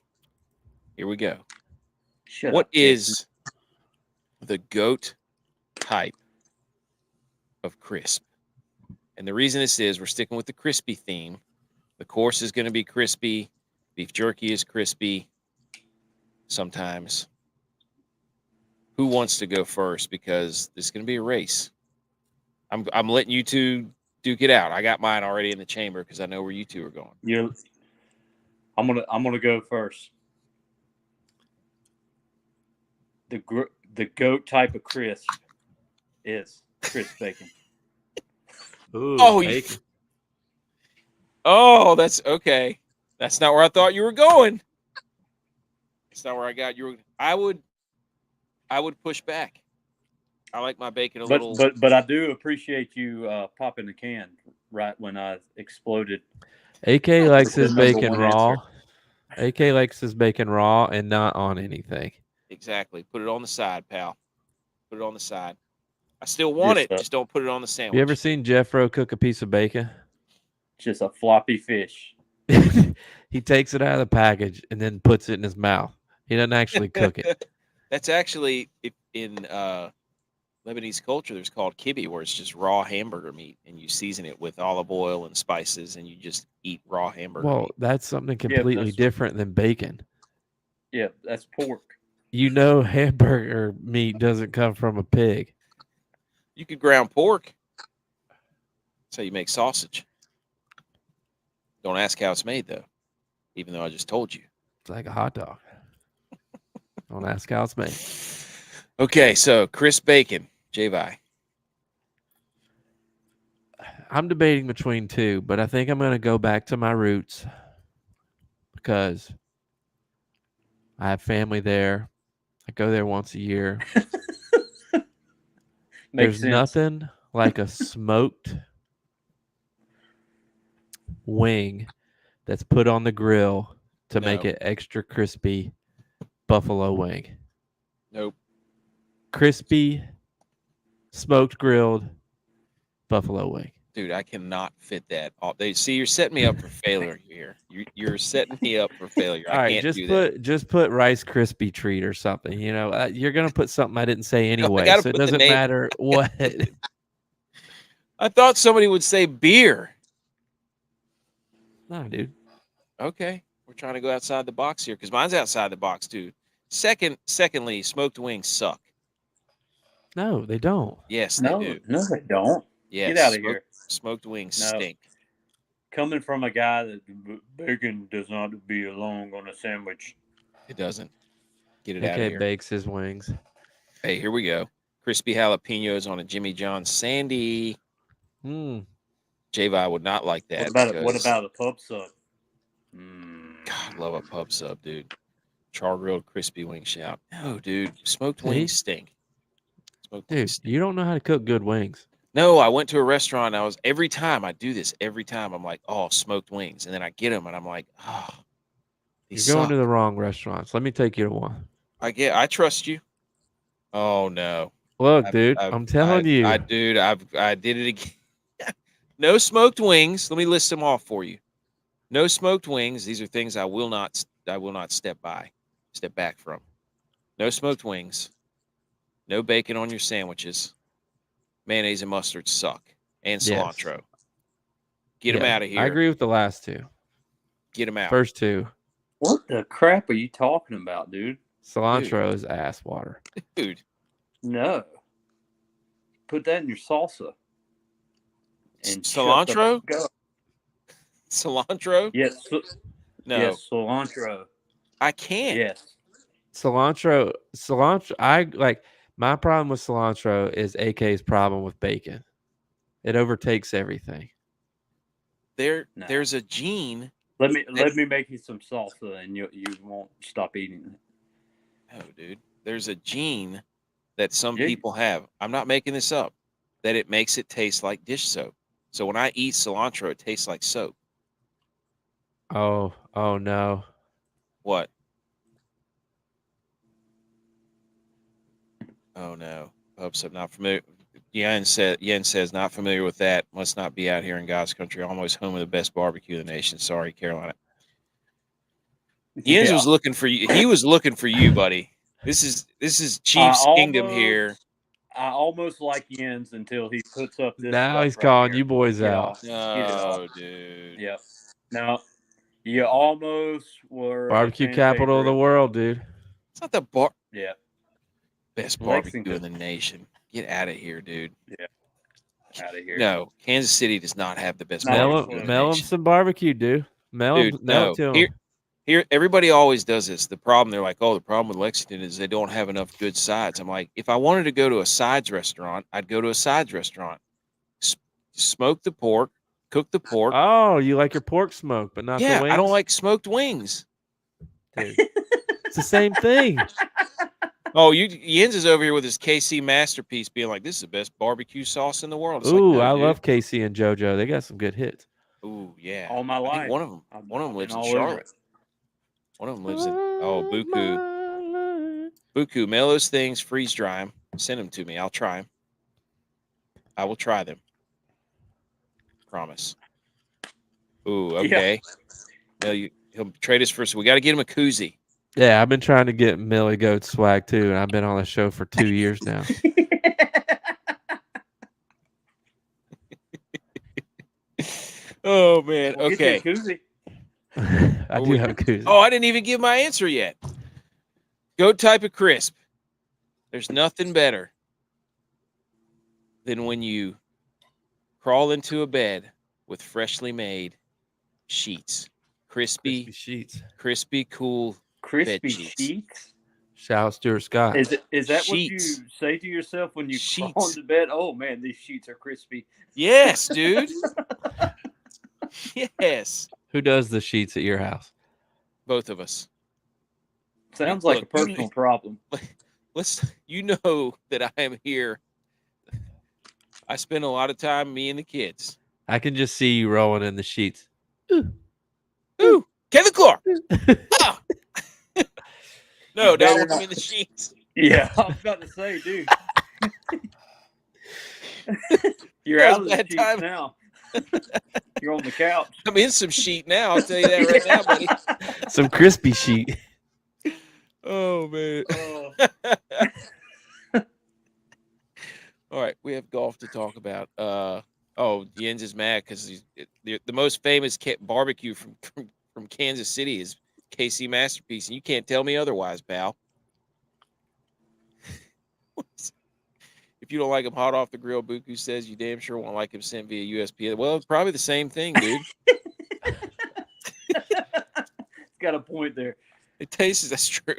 Here we go. What is the GOAT type of crisp? And the reason this is, we're sticking with the crispy theme. The course is going to be crispy. Beef jerky is crispy sometimes. Who wants to go first? Because this is going to be a race. I'm letting you two duke it out. I got mine already in the chamber because I know where you two are going. I'm gonna go first. The goat type of crisp is crisp bacon. Ooh, Oh, bacon. Oh, that's okay. That's not where I thought you were going. It's not where I got you. I would push back. I like my bacon a little. But I do appreciate you popping the can right when I exploded. AK likes his the number bacon one raw. answer. AK likes his bacon raw and not on anything. Exactly. Put it on the side, pal. Put it on the side. I still want it. Just don't put it on the sandwich. You ever seen Jeffro cook a piece of bacon? Just a floppy fish. He takes it out of the package and then puts it in his mouth. He doesn't actually cook it. That's actually in Lebanese culture. There's called kibbe, where it's just raw hamburger meat, and you season it with olive oil and spices, and you just eat raw hamburger meat. That's something completely different than bacon. Yeah, that's pork. You know, hamburger meat doesn't come from a pig. You could ground pork. That's how you make sausage. Don't ask how it's made, though, even though I just told you. It's like a hot dog. Don't ask how it's made. Okay, so crisp bacon, J.Vi. I'm debating between two, but I think I'm going to go back to my roots because I have family there. I go there once a year. There's nothing like a smoked wing that's put on the grill to make it extra crispy buffalo wing. Nope. Crispy, smoked grilled buffalo wing. Dude, I cannot fit that. See, you're setting me up for failure here. You're setting me up for failure. All right, just put Rice Krispie treat or something. You know, you're gonna put something I didn't say anyway, so it doesn't matter what. I thought somebody would say beer. No, dude. Okay, we're trying to go outside the box here because mine's outside the box, dude. Secondly, smoked wings suck. No, they don't. Yes, they do. No, they don't. Yes, get out of here. Smoked wings stink. Coming from a guy that bacon does not belong on a sandwich. It doesn't. Get it out of here. Bakes his wings. Hey, here we go. Crispy jalapenos on a Jimmy John's Sandy. J.Vi would not like that. What about a pub sub? God, love a pub sub, dude. Char grilled crispy wing shout. No, dude. Smoked wings stink. You don't know how to cook good wings. No, I went to a restaurant. Every time I do this, I'm like, oh, smoked wings. And then I get them and I'm like, oh, you're going to the wrong restaurants. Let me take you to one. I trust you. Oh, no. Look, dude, I'm telling you. I did it again. No smoked wings. Let me list them off for you. No smoked wings. These are things I will not step back from. No smoked wings. No bacon on your sandwiches. Mayonnaise and mustard suck. And cilantro. Get them out of here. I agree with the last two. Get them out. First two. What the crap are you talking about, dude? Cilantro is ass water. Dude. No. Put that in your salsa. And cilantro? Cilantro? Yes. No. Yes, cilantro. I can't. Yes. Cilantro. My problem with cilantro is AK's problem with bacon. It overtakes everything. There's a gene. Let me make you some salsa and you won't stop eating it. No, dude. There's a gene that some people have. I'm not making this up. That it makes it taste like dish soap. So when I eat cilantro, it tastes like soap. Oh no. What? Oh no. Oops, I'm not familiar. Yen says not familiar with that. Must not be out here in God's country. Almost home of the best barbecue in the nation. Sorry, Carolina. Jens was looking for you. He was looking for you, buddy. This is Chiefs Kingdom here. I almost like Jens until he puts up this. Now stuff he's right calling here. you boys Get out. off. Get it No, off. dude. Yep. No, you almost were a Barbecue fan capital of the favorite. world, dude. It's not the Yeah. best barbecue in Lexington. the nation. Get out of here, dude. Yeah. Out of here. No, Kansas City does not have the best Not even barbecue in the Mail him nation. some barbecue, dude. Mail Dude, it no. to him. Here, everybody always does this. The problem, they're like, oh, the problem with Lexington is they don't have enough good sides. I'm like, if I wanted to go to a sides restaurant, I'd go to a sides restaurant. Smoke the pork, cook the pork. Oh, you like your pork smoke, but not the Yeah, wings? I don't like smoked wings. Dude, it's the same thing. Oh, Jens is over here with his KC masterpiece, being like, "This is the best barbecue sauce in the world." It's Ooh, like, no, I dude. love Casey and JoJo. They got some good hits. Ooh, yeah. All my I life. think one of them I've lives been in all over Charlotte. it. One of them lives in Buku. Buku, mail those things, freeze dry them, send them to me. I'll try them. I will try them. Promise. Ooh, okay. Yeah. He'll trade us for. So we got to get him a koozie. Yeah, I've been trying to get Millie Goat swag too, and I've been on the show for 2 years now. Oh man. We'll Okay. get you a koozie. I do have a koozie. Oh, I didn't even give my answer yet. Goat type of crisp. There's nothing better than when you crawl into a bed with freshly made sheets. Crispy, sheets. crispy, cool Crispy bed sheets. sheets. Shout out Stuart Scott. Is that Sheets. what you say to yourself when you crawl Sheets. into bed? Oh man, these sheets are crispy. Yes, dude. Yes. Who does the sheets at your house? Both of us. Sounds like Look, a personal problem. You know that I am here. I spend a lot of time, me and the kids. I can just see you rolling in the sheets. Ooh, Kevin Clark. Ah! No, Better not when not. I'm in the sheets. Yeah, I was about to say, dude. You're That was out of the bad sheets time. now. You're on the couch. I'm in some sheet now. I'll tell you that right now, buddy. Some crispy sheet. Oh man. Oh, All right, we have golf to talk about. Jens is mad because the most famous barbecue from Kansas City is KC Masterpiece, and you can't tell me otherwise, pal. If you don't like him hot off the grill, Buku says you damn sure won't like him sent via USPS. Well, it's probably the same thing, dude. got a point there. It tastes, that's true.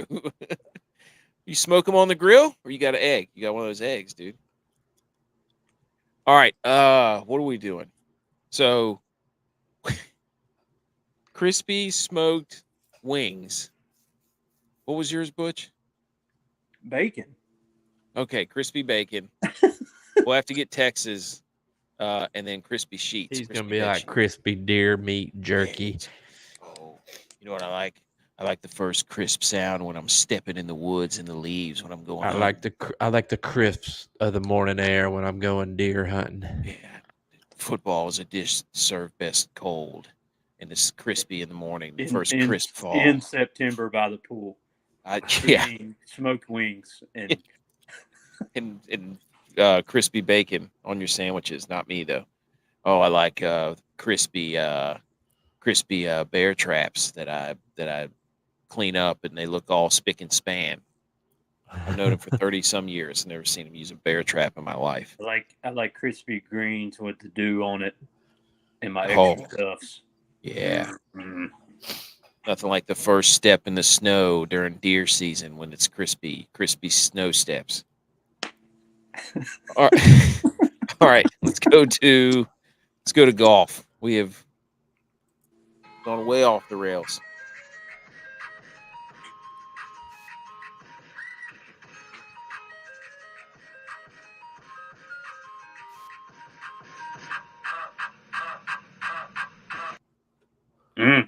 You smoke them on the grill, or you got an egg? You got one of those eggs, dude. All right, what are we doing? So, crispy smoked wings. What was yours, Butch? Bacon. Okay, crispy bacon. We'll have to get Texas, and then crispy sheets. He's crispy gonna be bed like sheets. crispy deer meat jerky. Oh, you know what I like? I like the first crisp sound when I'm stepping in the woods and the leaves when I'm going. I like the crisps of the morning air when I'm going deer hunting. Yeah, football is a dish served best cold, and it's crispy in the morning. The first crisp fall in September by the pool. Yeah, Smoked wings and crispy bacon on your sandwiches. Not me though. Oh, I like crispy bear traps that I clean up, and they look all spick and span. I've known him for 30 some years. Never seen him use a bear trap in my life. I like crispy greens with the dew on it and my extra stuffs. Yeah. Mm-hmm. Nothing like the first step in the snow during deer season when it's crispy snow steps. All right. All right. Let's go to golf. We have gone way off the rails. I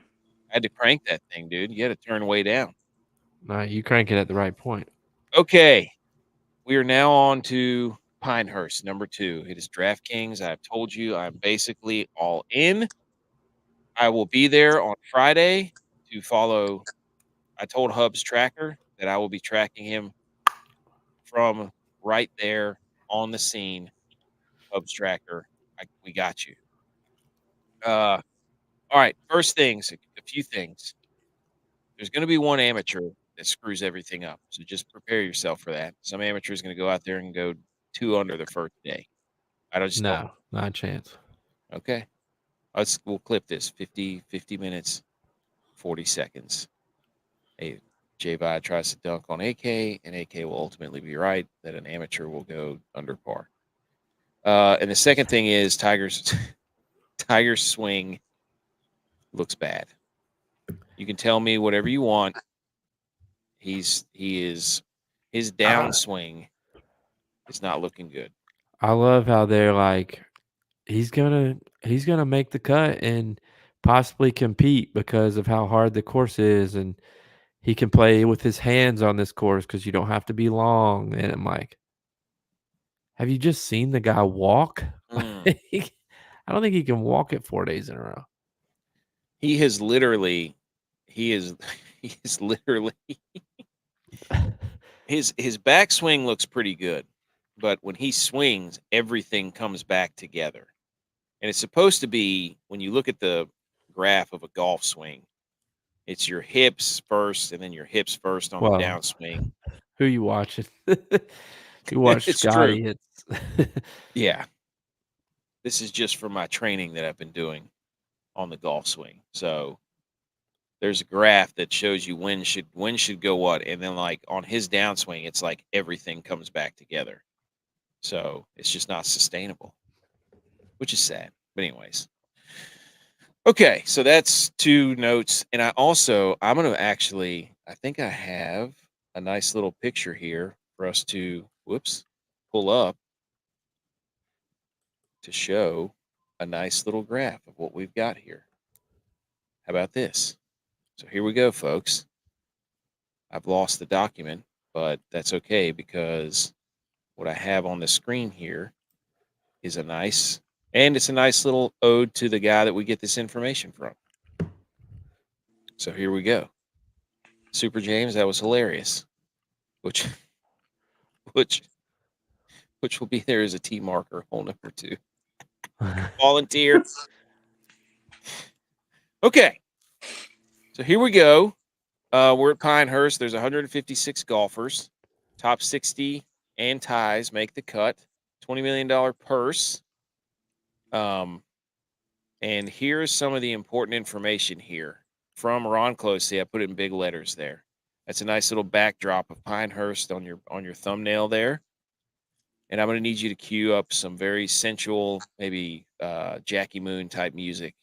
had to crank that thing, dude. You had to turn way down. No, you crank it at the right point. Okay. We are now on to Pinehurst, number 2. It is DraftKings. I've told you I'm basically all in. I will be there on Friday to follow. I told Hub's tracker that I will be tracking him from right there on the scene. Hubs Tracker, we got you. All right. First things, a few things. There's going to be one amateur that screws everything up. So just prepare yourself for that. Some amateur is going to go out there and go 2 under the first day. I just don't. No, not a chance. Okay. We'll clip this 50 minutes, 40 seconds. Hey, G.U.Y. tries to dunk on AK, and AK will ultimately be right that an amateur will go under par. And the second thing is Tiger's swing looks bad. You can tell me whatever you want. His downswing is not looking good. I love how they're like, he's gonna make the cut and possibly compete because of how hard the course is, and he can play with his hands on this course because you don't have to be long. And I'm like, have you just seen the guy walk? I don't think he can walk it 4 days in a row. He is literally his backswing looks pretty good, but when he swings, everything comes back together. And it's supposed to be, when you look at the graph of a golf swing, it's your hips first and then your hips first on the downswing. Who you watching? You watch It's Scotty. true. It's Yeah. This is just for my training that I've been doing on the golf swing. So there's a graph that shows you when should go what, and then like on his downswing, it's like everything comes back together. So it's just not sustainable, which is sad. But anyways, okay, so that's 2 notes, and I'm gonna I think I have a nice little picture here for us to pull up to show a nice little graph of what we've got here. How about this? So here we go, folks. I've lost the document, but that's okay because what I have on the screen here is it's a nice little ode to the guy that we get this information from. So here we go. Super James, that was hilarious. Which will be there as a T marker, hole number 2. Volunteer. Okay. So here we go. We're at Pinehurst. There's 156 golfers. Top 60 and ties make the cut. $20 million purse. And here's some of the important information here from Ron Closey. I put it in big letters there. That's a nice little backdrop of Pinehurst on your thumbnail there. And I'm going to need you to cue up some very sensual, maybe Jackie Moon type music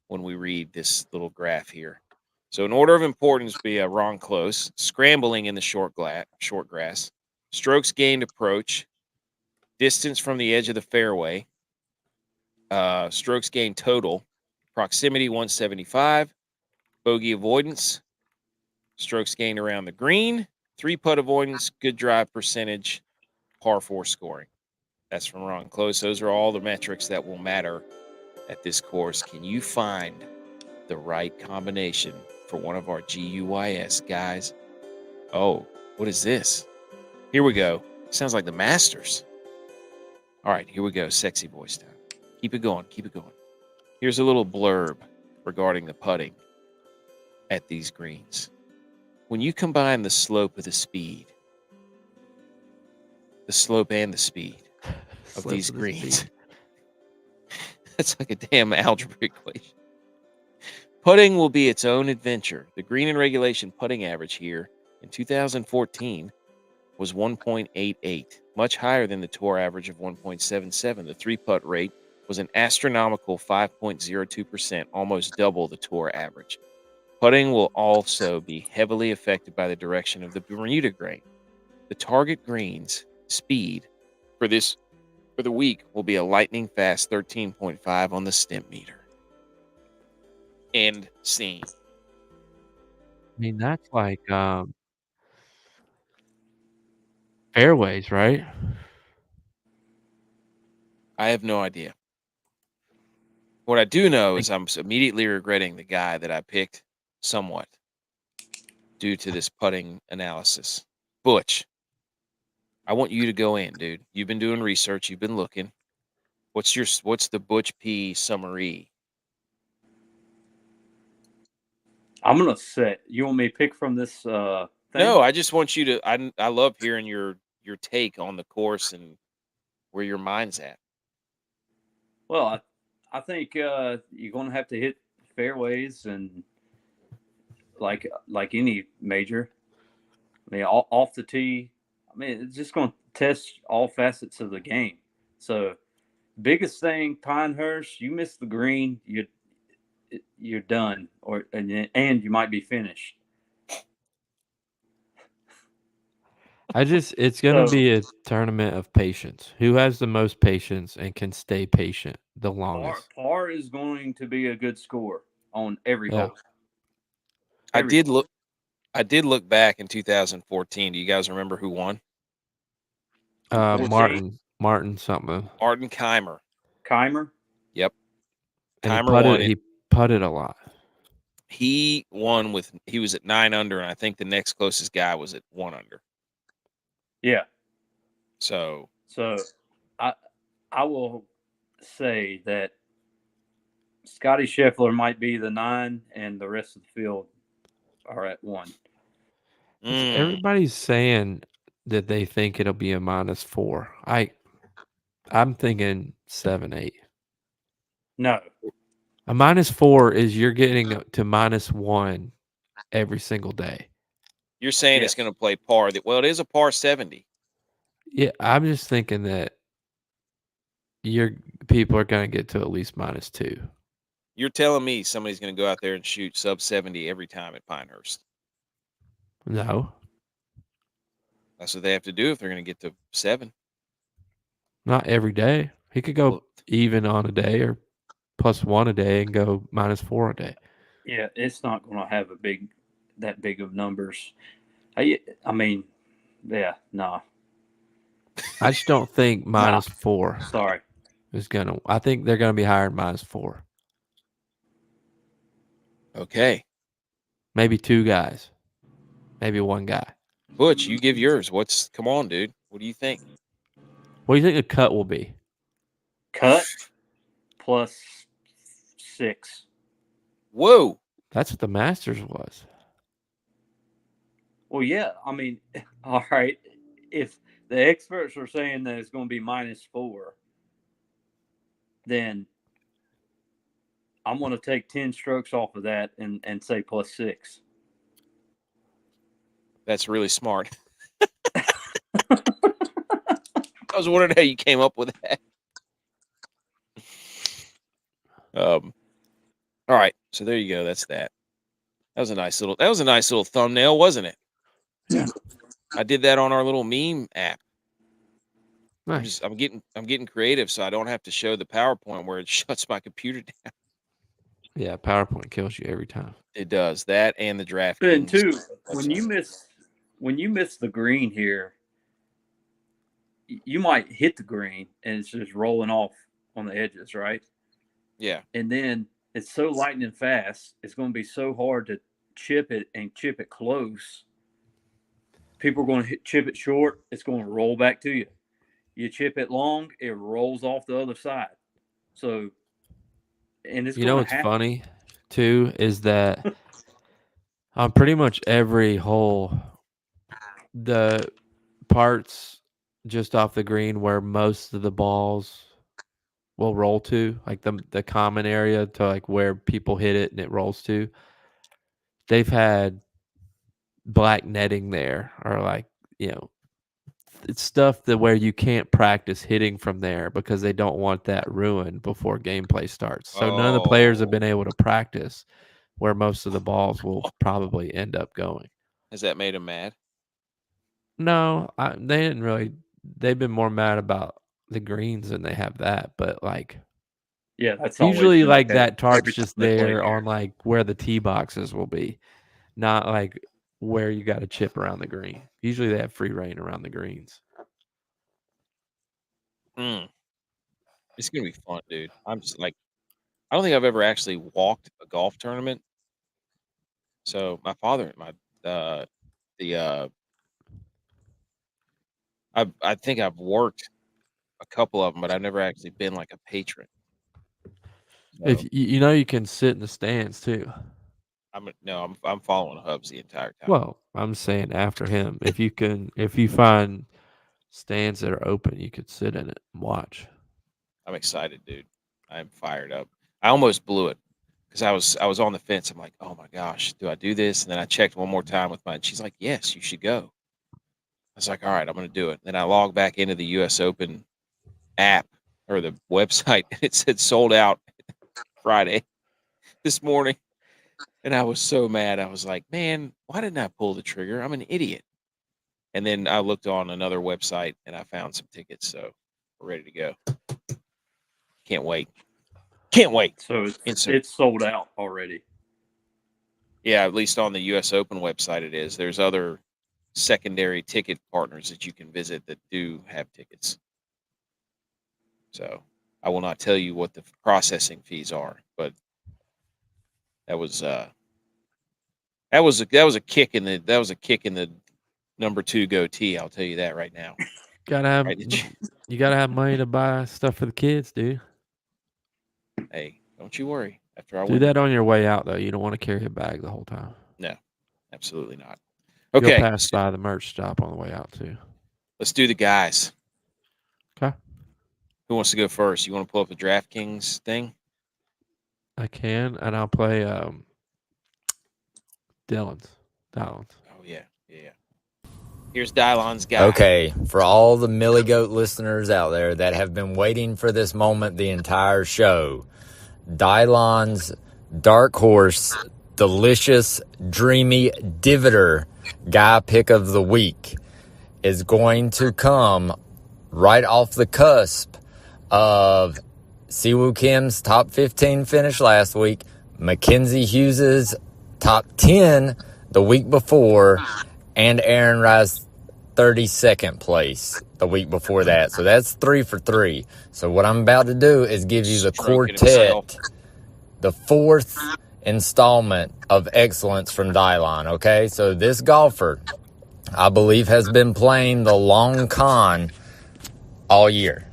when we read this little graph here. So in order of importance, be Ron Close, scrambling in the short grass, strokes gained approach, distance from the edge of the fairway, strokes gained total, proximity 175, bogey avoidance, strokes gained around the green, 3-putt avoidance, good drive percentage, par 4 scoring. That's from Ron Close. Those are all the metrics that will matter at this course. Can you find the right combination for one of our G.U.Y.S guys? Oh, what is this? Here we go. Sounds like the Masters. All right, here we go. Sexy voice time. Keep it going. Keep it going. Here's a little blurb regarding the putting at these greens. When you combine the slope of the speed, the slope and the speed of these greens, that's like a damn algebra equation. Putting will be its own adventure. The green and regulation putting average here in 2014 was 1.88, much higher than the tour average of 1.77. The 3-putt rate was an astronomical 5.02%, almost double the tour average. Putting will also be heavily affected by the direction of the Bermuda grain. The target green's speed for the week will be a lightning fast 13.5 on the stimp meter. End scene. I mean, that's like fairways, right? I have no idea. What I do know is I'm immediately regretting the guy that I picked somewhat due to this putting analysis. Butch, I want you to go in, dude. You've been doing research. You've been looking. What's the Butch P summary? I'm gonna say. You want me to pick from this thing? No, I just want you to. I love hearing your take on the course and where your mind's at. Well, I think you're gonna have to hit fairways and like any major. I mean, off the tee. I mean, it's just going to test all facets of the game. So, biggest thing, Pinehurst, you miss the green, you're done, and you might be finished. It's gonna So, be a tournament of patience. Who has the most patience and can stay patient the longest? par is going to be a good score on every Yeah. hole. I did look back in 2014. Do you guys remember who won? Martin something. Martin Keimer. Keimer? Yep. And Keimer won it. he putted a lot. He won he was at 9 under, and I think the next closest guy was at 1 under. Yeah. So I will say that Scotty Scheffler might be the 9, and the rest of the field are at 1. Everybody's saying that they think it'll be a -4. I'm thinking 7-8. No. A -4 is you're getting to -1 every single day. You're saying it's going to play par. Well, it is a par 70. Yeah, I'm just thinking that people are going to get to at least -2. You're telling me somebody's going to go out there and shoot sub 70 every time at Pinehurst? No. That's what they have to do if they're going to get to 7. Not every day. He could go even on a day or +1 a day and go -4 a day. Yeah, it's not going to have that big of numbers. I mean, yeah, no. I just don't think -4. Sorry. Is gonna. I think they're gonna be higher than -4. Okay. Maybe 2 guys. Maybe 1 guy. Butch, you give yours. Come on, dude. What do you think? What do you think the cut will be? Cut +6. Whoa. That's what the Masters was. Well, yeah. I mean, all right. If the experts are saying that it's going to be -4, then I'm going to take 10 strokes off of that and say +6. That's really smart. I was wondering how you came up with that. All right, so there you go. That's that. That was a nice little thumbnail, wasn't it? Yeah. I did that on our little meme app. Nice. I'm getting creative, so I don't have to show the PowerPoint where it shuts my computer down. Yeah, PowerPoint kills you every time. It does that, and the DraftKings. Then too, when you miss the green here, you might hit the green and it's just rolling off on the edges, right? Yeah. And then it's so lightning fast, it's going to be so hard to chip it close. People are going to chip it short, it's going to roll back to you. You chip it long, it rolls off the other side. So, and it's what's funny too is that on pretty much every hole, the parts just off the green where most of the balls will roll to, like the common area to like where people hit it and it rolls to, they've had black netting there, or like, it's stuff that where you can't practice hitting from there because they don't want that ruined before gameplay starts. So none of the players have been able to practice where most of the balls will probably end up going. Has that made them mad? No, they didn't really. They've been more mad about the greens than they have that. But like, yeah, that's usually like that tarp's just there on like where the tee boxes will be, not like where you got to chip around the green. Usually they have free reign around the greens. It's gonna be fun, dude. I'm just like, I don't think I've ever actually walked a golf tournament. So my father, I think I've worked a couple of them, but I've never actually been like a patron. So If you can sit in the stands too. I'm following Hubs the entire time. Well, I'm saying after him, if you find stands that are open, you could sit in it and watch. I'm excited, dude. I'm fired up. I almost blew it because I was on the fence. I'm like, oh my gosh, do I do this? And then I checked one more time with mine. She's like, yes, you should go. I was like, all right, I'm going to do it. Then I logged back into the U.S. Open app or the website, and it said sold out Friday this morning. And I was so mad. I was like, man, why didn't I pull the trigger? I'm an idiot. And then I looked on another website and I found some tickets. So we're ready to go. Can't wait. Can't wait. So it's sold out already. Yeah, at least on the U.S. Open website it is. There's other secondary ticket partners that you can visit that do have tickets. So I will not tell you what the processing fees are, but that was a kick in the number 2 goatee. I'll tell you that right now. You gotta have money to buy stuff for the kids, dude. Hey, don't you worry. After I Do win, that on your way out though. You don't want to carry a bag the whole time. no, absolutely not. You'll Okay, pass by the merch stop on the way out too. let's do the guys. Okay. Who wants to go first? You want to pull up the DraftKings thing? I can, and I'll play Dylan's. Oh yeah. Here's Dylon's guy. Okay, for all the Millie Goat listeners out there that have been waiting for this moment the entire show, Dylon's Dark Horse Delicious Dreamy Divoter Guy Pick of the Week is going to come right off the cusp of Siwoo Kim's top 15 finish last week, Mackenzie Hughes's top 10 the week before, and Aaron Rice's 32nd place the week before that. So that's 3 for 3. So what I'm about to do is give you the quartet, the 4th installment of excellence from Dylon, okay? So this golfer, I believe, has been playing the long con all year.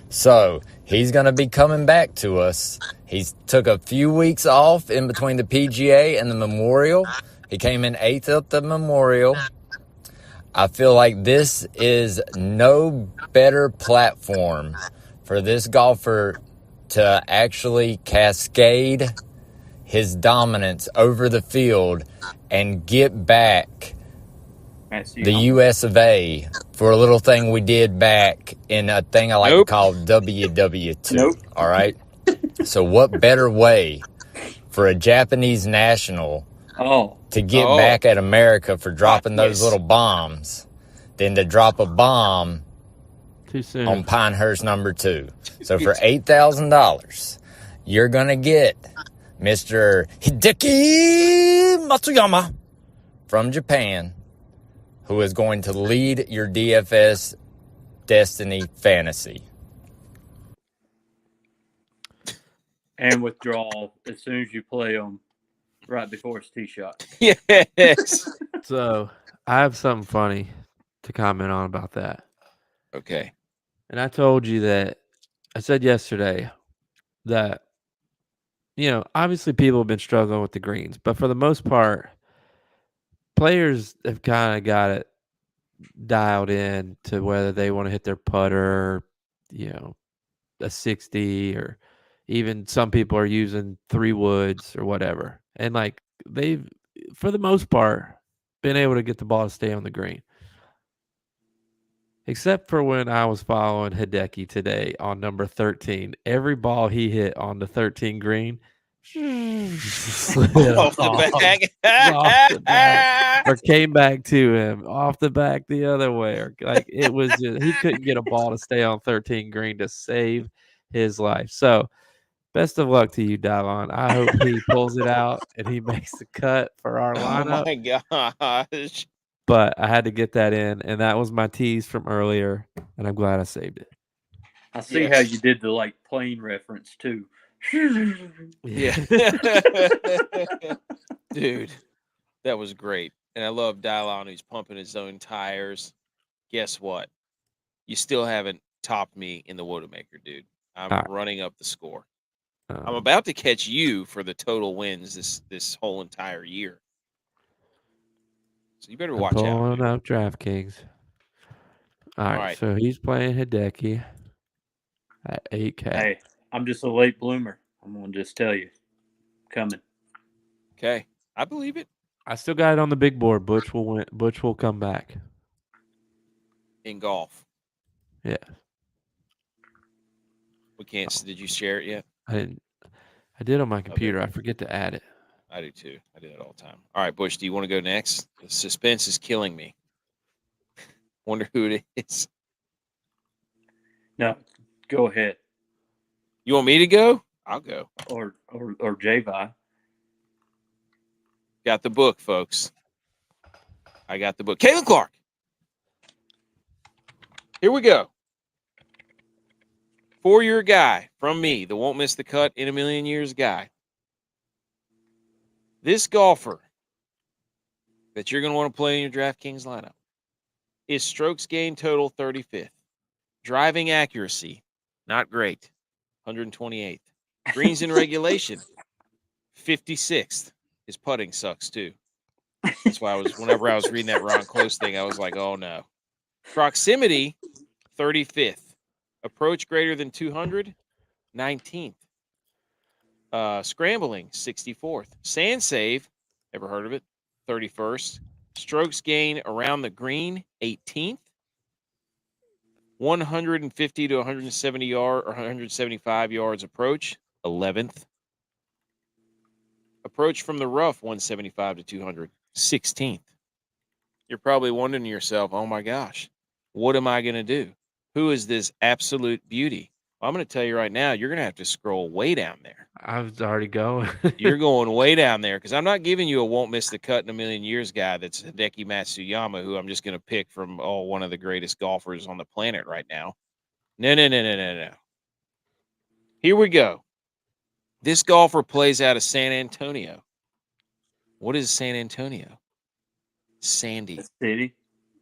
So he's going to be coming back to us. He's took a few weeks off in between the PGA and the Memorial. He came in 8th at the Memorial. I feel like this is no better platform for this golfer to actually cascade his dominance over the field and get back the U.S. of A. for a little thing we did back in a thing I like to call WW2. Nope. All right? So what better way for a Japanese national to get back at America for dropping those little bombs than to drop a bomb Too soon. on Pinehurst number 2. So for $8,000, you're going to get Mr. Hideki Matsuyama from Japan, who is going to lead your DFS Destiny Fantasy. And withdraw as soon as you play them right before it's tee shot. Yes. So I have something funny to comment on about that. Okay. And I told you that I said yesterday that, obviously people have been struggling with the greens, but for the most part, players have kind of got it dialed in to whether they want to hit their putter, a 60, or even some people are using 3 woods or whatever. And like they've, for the most part, been able to get the ball to stay on the green. Except for when I was following Hideki today on number 13. Every ball he hit on the 13 green slid Off the back. or came back to him off the back the other way. Or like it was just, he couldn't get a ball to stay on 13 green to save his life. So best of luck to you, Dylon. I hope he pulls it out and he makes the cut for our lineup. Oh my gosh. But I had to get that in, and that was my tease from earlier, and I'm glad I saved it. I see how you did the plane reference too. Yeah. Dude, that was great. And I love Dylon, who's pumping his own tires. guess what? You still haven't topped me in the WOAT-A-MAKER, dude. I'm All right. running up the score. I'm Um, about to catch you for the total wins this whole entire year. So you better I'm watch out. pulling Dude. up DraftKings. All right, right. so he's playing Hideki at 8K. Hey, I'm just a late bloomer. I'm gonna just tell you, coming. Okay. I believe it. I still got it on the big board. Butch will win. Butch will come back. In golf. Yeah, We can't. Did you share it yet? I didn't. I did on my computer. I forget to add it. I do too. I do that all the time. All right, Bush, do you want to go next? The suspense is killing me. Wonder who it is. No, go ahead. You want me to go? I'll go. Or J.Vi. Got the book, folks. I got the book. Caitlin Clark. Here we go. For your guy from me, the won't miss the cut in a million years guy. This golfer that you're going to want to play in your DraftKings lineup is strokes gained total 35th. Driving accuracy, not great, 128th. Greens in regulation, 56th. His putting sucks too. That's why whenever I was reading that Ron Close thing, I was like, oh no. Proximity, 35th. Approach greater than 200, 19th. Scrambling, 64th. Sand save, ever heard of it? 31st. Strokes gain around the green, 18th. 150 to 170 yard or 175 yards approach, 11th. Approach from the rough, 175 to 200, 16th. You're probably wondering to yourself, oh my gosh, what am I going to do? Who is this absolute beauty? Well, I'm going to tell you right now, you're going to have to scroll way down there. I was already going. You're going way down there because I'm not giving you a won't miss the cut in a million years guy that's Hideki Matsuyama, who I'm just going to pick from one of the greatest golfers on the planet right now. No. Here we go. This golfer plays out of San Antonio. What is San Antonio? Sandy. City.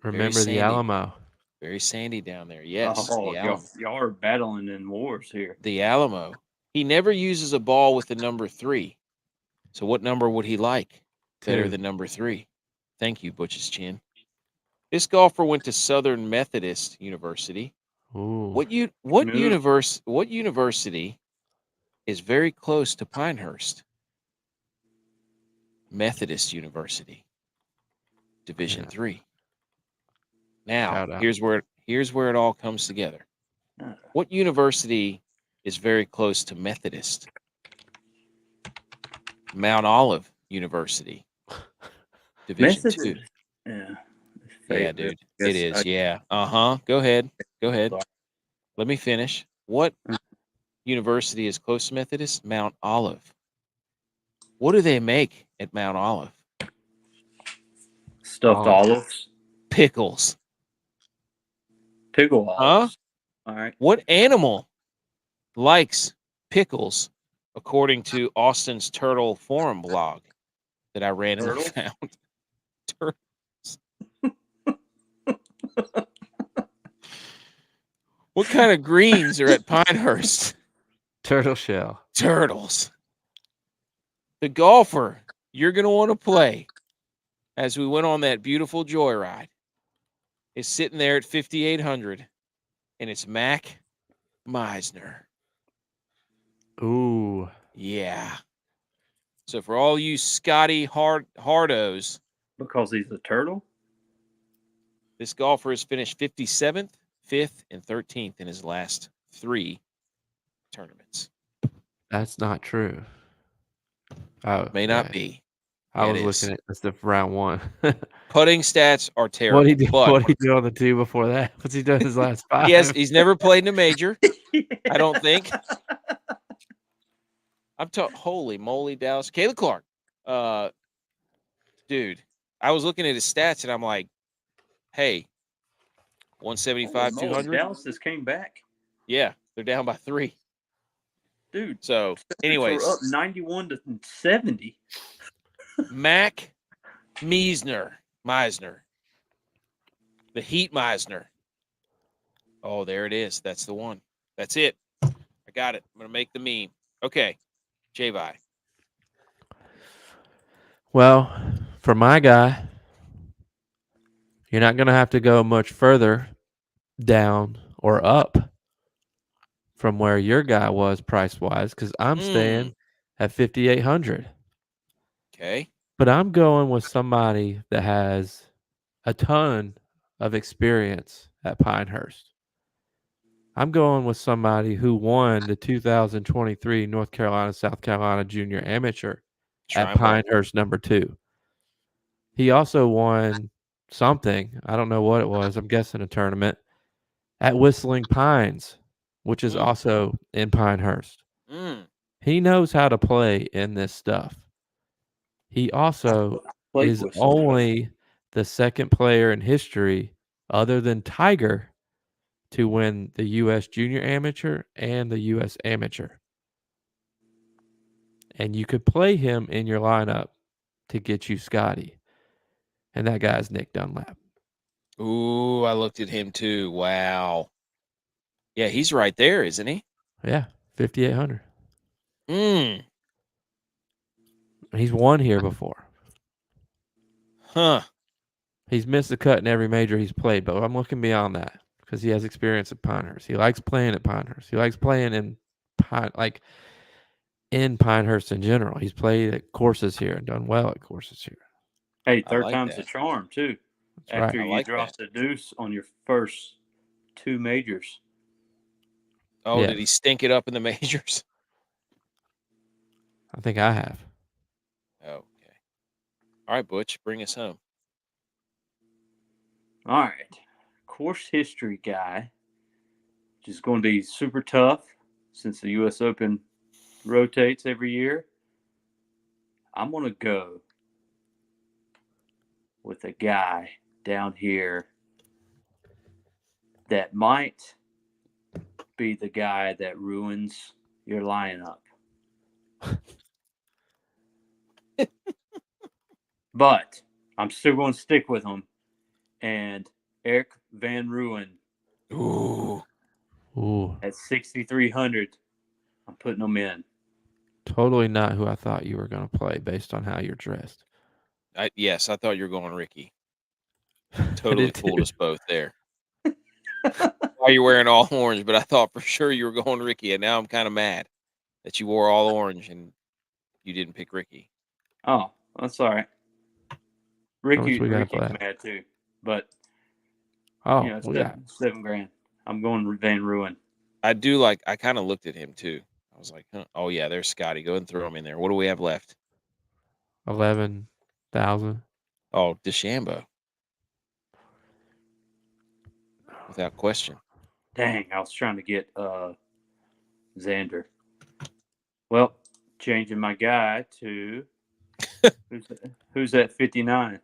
Remember the sandy. Alamo. Very sandy down there. Yes. Oh, the Alamo. y'all are battling in wars here. The Alamo. He never uses a ball with the number 3. So what number would he like? Better 2. than number 3. Thank you, Butch's chin. This golfer went to Southern Methodist University. Ooh. What university is very close to Pinehurst? Methodist University, Division 3. Now, here's where it all comes together. What university is very close to Methodist? Mount Olive University, Division 2. Yeah, dude. It is. Yeah. Go ahead. Let me finish. What university is close to Methodist? Mount Olive. What do they make at Mount Olive? Stuffed olives. Pickles. Pickle olives. Huh? All right. What animal likes pickles, according to Austin's Turtle Forum blog that I randomly found? Turtles. What kind of greens are at Pinehurst? Turtle shell. Turtles. The golfer you're going to want to play as we went on that beautiful joyride is sitting there at 5,800, and it's Mac Meisner. Ooh. Yeah. So for all you Scotty hardos. Because he's a turtle? This golfer has finished 57th, 5th, and 13th in his last 3 tournaments. That's not true. Oh, May not be. I was looking at the round 1. Putting stats are terrible. What he do on the 2 before that? What's he done his last 5? Yes, he's never played in a major. I don't think. Holy moly, Dallas. Caleb Clark. Dude, I was looking at his stats and I'm like, hey, 175, 200. Dallas just came back. Yeah, they're down by 3. Dude. So, anyways. We're up 91 to 70. Mac Meisner. The Heat Meisner. Oh, there it is. That's the one. That's it. I got it. I'm going to make the meme. Okay. J-Vi. Well, for my guy, you're not going to have to go much further down or up from where your guy was price-wise because I'm staying at 5,800. Okay. But I'm going with somebody that has a ton of experience at Pinehurst. I'm going with somebody who won the 2023 North Carolina-South Carolina Junior Amateur at Shrine Ball. Pinehurst #2. He also won something. I don't know what it was. I'm guessing a tournament at Whistling Pines, which is also in Pinehurst. He knows how to play in this stuff. He also is only the second player in history other than Tiger to win the U.S. Junior Amateur and the U.S. Amateur. And you could play him in your lineup to get you Scotty. And that guy's Nick Dunlap. Ooh, I looked at him too. Wow. Yeah, he's right there, isn't he? Yeah, 5,800. Hmm. He's won here before. Huh. He's missed the cut in every major he's played, but I'm looking beyond that because he has experience at Pinehurst. He likes playing at Pinehurst. He likes playing in Pinehurst in general. He's played at courses here and done well at courses here. Hey, I third like time's that. the charm too. That's right. After I you like drop that. the deuce on your first 2 majors. Oh, Yeah. did he stink it up in the majors? I think I have. Okay. All right, Butch, bring us home. All right. Course history guy, which is going to be super tough since the U.S. Open rotates every year. I'm going to go with a guy down here that might be the guy that ruins your lineup. But I'm still going to stick with him. And Eric Van Ruin Ooh. at 6,300. I'm putting him in. Totally not who I thought you were going to play based on how you're dressed. Yes, I thought you were going Ricky. Totally fooled us both there. Why you're wearing all orange, but I thought for sure you were going Ricky, and now I'm kind of mad that you wore all orange and you didn't pick Ricky. Oh, that's all right. Ricky's mad too, but it's $7,000. I'm going Van Ruin. I kind of looked at him too. I was like, huh. Oh yeah, there's Scotty. Go and throw him in there. What do we have left? 11,000. Oh, DeChambeau. Without question. Dang, I was trying to get Xander. Well, changing my guy to who's at 59?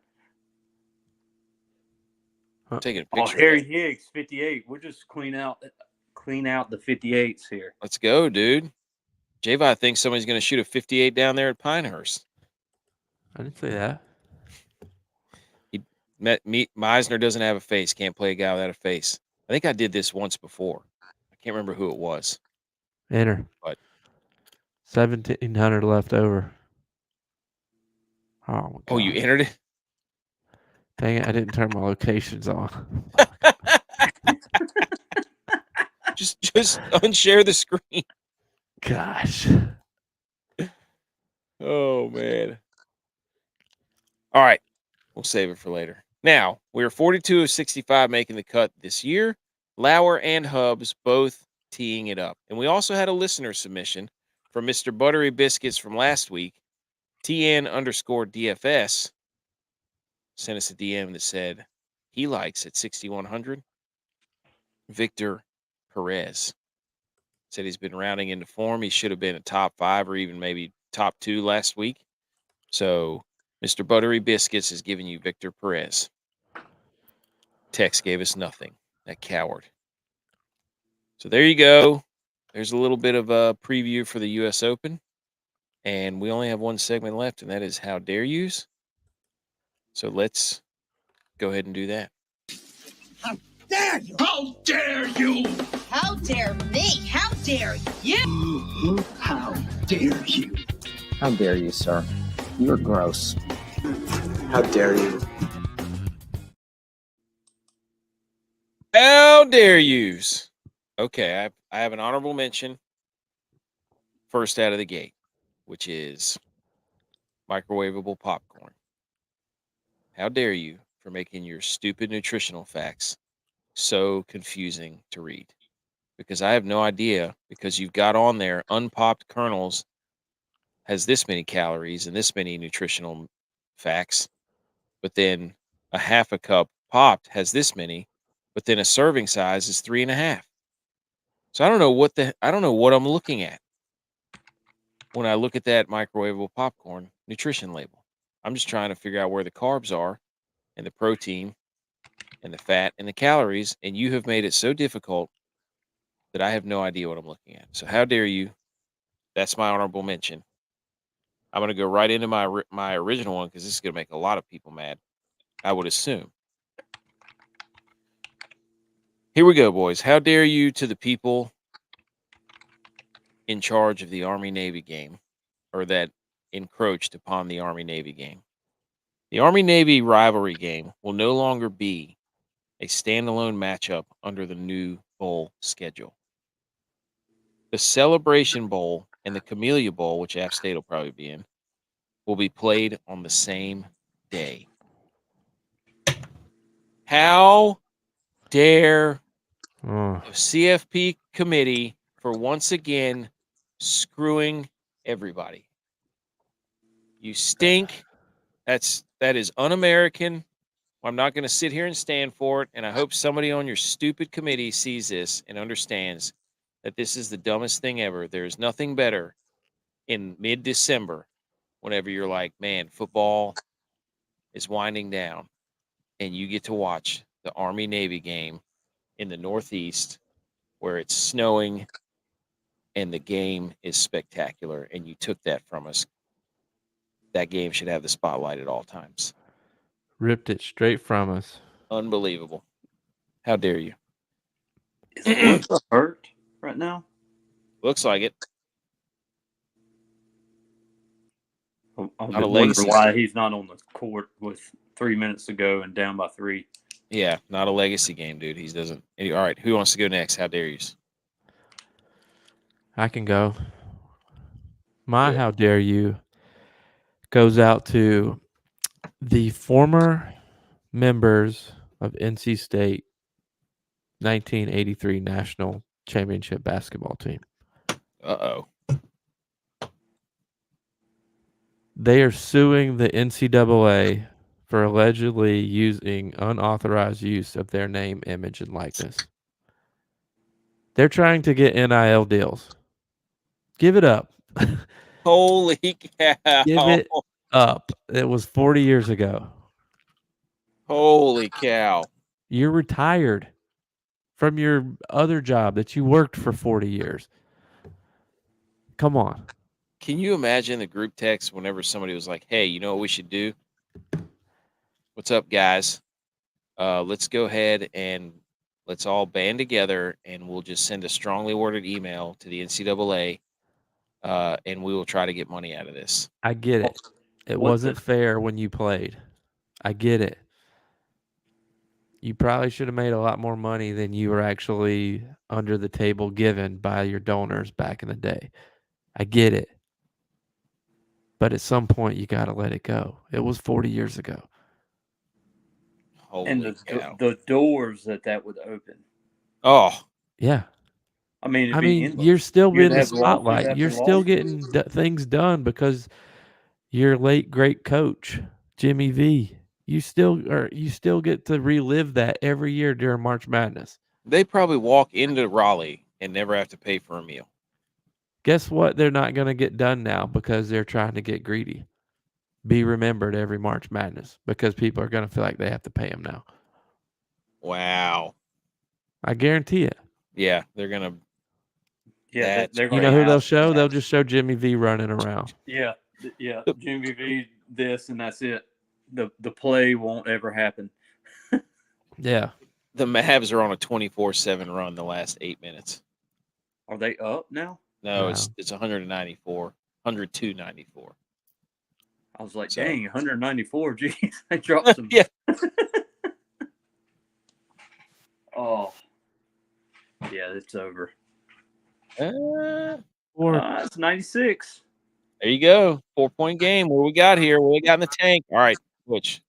Taking a picture. Oh, Harry Higgs, 58. We'll just clean out the 58s here. Let's go, dude. J-Vi thinks somebody's going to shoot a 58 down there at Pinehurst. I didn't say that. Meisner doesn't have a face. Can't play a guy without a face. I think I did this once before. I can't remember who it was. Enter. But 1,700 left over. Oh, my God. Oh, you entered it? Dang it, I didn't turn my locations on. just unshare the screen. Gosh. Oh, man. All right. We'll save it for later. Now, we are 42 of 65 making the cut this year. Lauer and Hubs both teeing it up. And we also had a listener submission from Mr. Buttery Biscuits from last week. TN_DFS sent us a DM that said he likes at 6,100 Victor Perez. Said he's been rounding into form. He should have been a top 5 or even maybe top 2 last week. So Mr. Buttery Biscuits is giving you Victor Perez. Tex gave us nothing. That coward. So there you go. There's a little bit of a preview for the U.S. Open. And we only have one segment left, and that is How Dare Yous. So let's go ahead and do that. How dare you? How dare you? How dare me? How dare you? How dare you? How dare you, sir? You're gross. How dare you? How dare yous? Okay, I have an honorable mention first out of the gate, which is microwavable popcorn. How dare you for making your stupid nutritional facts so confusing to read? Because I have no idea, because you've got on there unpopped kernels has this many calories and this many nutritional facts, but then a half a cup popped has this many, but then a serving size is 3.5. So I don't know what I'm looking at when I look at that microwavable popcorn nutrition label. I'm just trying to figure out where the carbs are and the protein and the fat and the calories, and you have made it so difficult that I have no idea what I'm looking at. So how dare you? That's my honorable mention. I'm going to go right into my original one because this is going to make a lot of people mad, I would assume. Here we go, boys. How dare you to the people in charge of the Army-Navy game, or that encroached upon the Army-Navy game. The Army-Navy rivalry game will no longer be a standalone matchup under the new bowl schedule. The Celebration Bowl and the Camellia Bowl, which App State will probably be in, will be played on the same day. How dare Oh, the CFP committee for once again screwing everybody? You stink. That is un-American. I'm not going to sit here and stand for it, and I hope somebody on your stupid committee sees this and understands that this is the dumbest thing ever. There is nothing better in mid-December whenever you're like, man, football is winding down, and you get to watch the Army-Navy game in the Northeast where it's snowing and the game is spectacular, and you took that from us. That game should have the spotlight at all times. ripped it straight from us. Unbelievable. How dare you? Is Alyssa hurt right now? Looks like it. I'm Not a wondering legacy. why he's not on the court with 3 minutes to go and down by 3. Yeah, not a legacy game, dude. He doesn't. All right, who wants to go next? How dare you? I can go. My Good. how dare you goes out to the former members of NC State 1983 National Championship basketball team. Uh-oh. They are suing the NCAA for allegedly using unauthorized use of their name, image, and likeness. They're trying to get NIL deals. Give it up. Holy cow. Give it up. It was 40 years ago. Holy cow. You're retired from your other job that you worked for 40 years. Come on. Can you imagine the group text whenever somebody was like, hey, you know what we should do? What's up, guys? Let's go ahead and let's all band together, and we'll just send a strongly worded email to the NCAA, and we will try to get money out of this. I get it. It wasn't fair when you played. I get it. You probably should have made a lot more money than you were actually under the table given by your donors back in the day. I get it. But at some point, you got to let it go. It was 40 years ago. Holy And the doors that would open. Oh. Yeah. I mean, you're still You'd in the have lawsuits spotlight. after You're still lawsuits. getting things done because your late great coach, Jimmy V, you still get to relive that every year during March Madness. They probably walk into Raleigh and never have to pay for a meal. Guess what? They're not going to get done now because they're trying to get greedy. Be remembered every March Madness because people are going to feel like they have to pay them now. Wow. I guarantee it. Yeah, they're going to. Yeah, they're You going know who they'll show? They'll just show Jimmy V running around. Yeah. Jimmy V, this, and that's it. The play won't ever happen. Yeah. The Mavs are on a 24-7 run the last 8 minutes. Are they up now? No, Wow. it's 194, 102.94. I was like, So- dang, 194. Geez, they dropped some. Yeah. Oh. Yeah, it's over. Or It's 96. There you go. 4-point game. What we got here? What we got in the tank? All right, Butch.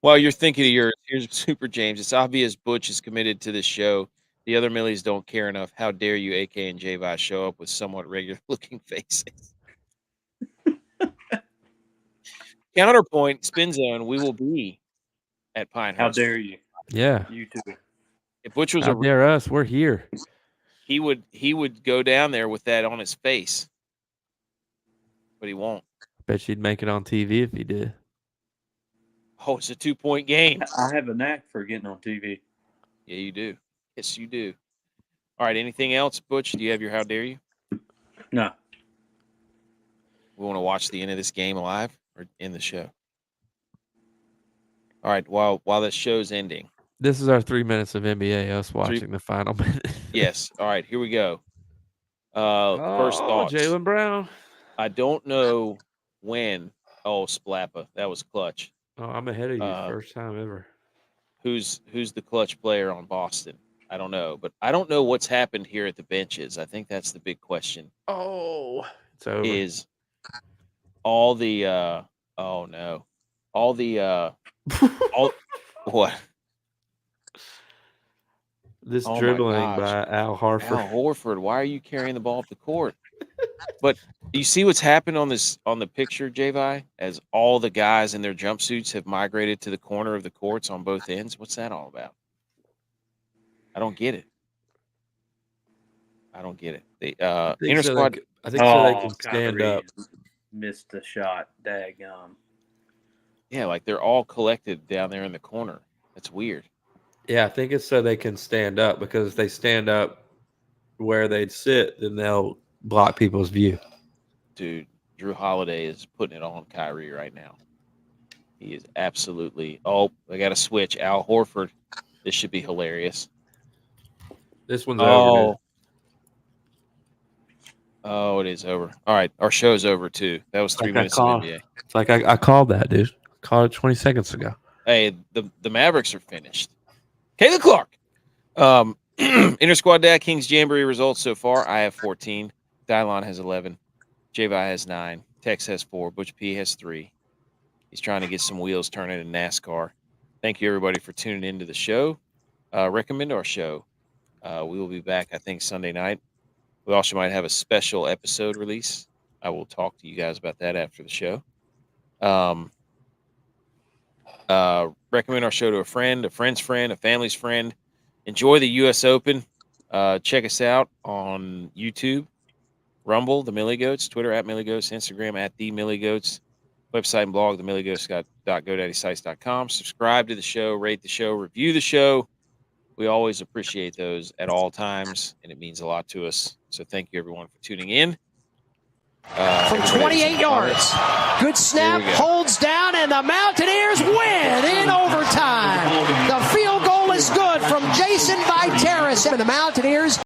While you're thinking of yours, here's Super James. It's obvious Butch is committed to this show. The other Millies don't care enough. How dare you, AK and G.U.Y.S, show up with somewhat regular-looking faces? Counterpoint, spin zone, we will be at Pinehurst. How dare you? yeah, You too. If Butch was how a dare us? We're here. he would go down there with that on his face. But he won't. Bet you'd make it on TV if he did. Oh, it's a 2-point game. I have a knack for getting on TV. Yeah, you do. Yes, you do. All right, anything else, Butch? Do you have your how dare you? No. We want to watch the end of this game live or in the show? All right, while that show's ending. This is our 3 minutes of NBA. Us watching the final minute. Yes. All right, here we go. First thoughts. Jaylen Brown. I don't know when. Oh, Splappa. That was clutch. Oh, I'm ahead of you. First time ever. Who's the clutch player on Boston? I don't know, but I don't know what's happened here at the benches. I think that's the big question. Oh, it's over. Is all the oh no. All the all what? This Oh my dribbling gosh. by Al Horford. Al Horford, why are you carrying the ball up the court? But you see what's happened on the picture, J-Vi, as all the guys in their jumpsuits have migrated to the corner of the courts on both ends. What's that all about? I don't get it. I don't get it. The inter squad. I think so they can stand Kyrie up. Missed the shot. Daggum. Yeah, like they're all collected down there in the corner. That's weird. Yeah, I think it's so they can stand up, because if they stand up where they'd sit, then they'll block people's view. Dude, Drew Holiday is putting it on Kyrie right now. He is absolutely. Oh, I got to switch. Al Horford. This should be hilarious. This one's over. Dude. Oh, it is over. All right, our show's over too. That was 3 minutes of NBA. It's like I called that, dude. Called it 20 seconds ago. Hey, the Mavericks are finished. Kayla Clark. Inter squad DraftKings Jamboree results so far. I have 14. Dylon has 11. J-Vi has 9. Tex has 4. Butch P has 3. He's trying to get some wheels turning in NASCAR. Thank you, everybody, for tuning into the show. Recommend our show. We will be back, I think, Sunday night. We also might have a special episode release. I will talk to you guys about that after the show. Recommend our show to a friend's friend, a family's friend. Enjoy the U.S. Open. Check us out on YouTube, Rumble, The Millie Goats, Twitter @MillieGoats, Instagram @TheMillieGoats, website and blog, themilliegoats.godaddysites.com. Subscribe to the show, rate the show, review the show. We always appreciate those at all times, and it means a lot to us. So thank you, everyone, for tuning in. From 28 yards. Good snap, holds down, and the Mountaineers win in overtime. The field goal is good from Jason Viteris, and the Mountaineers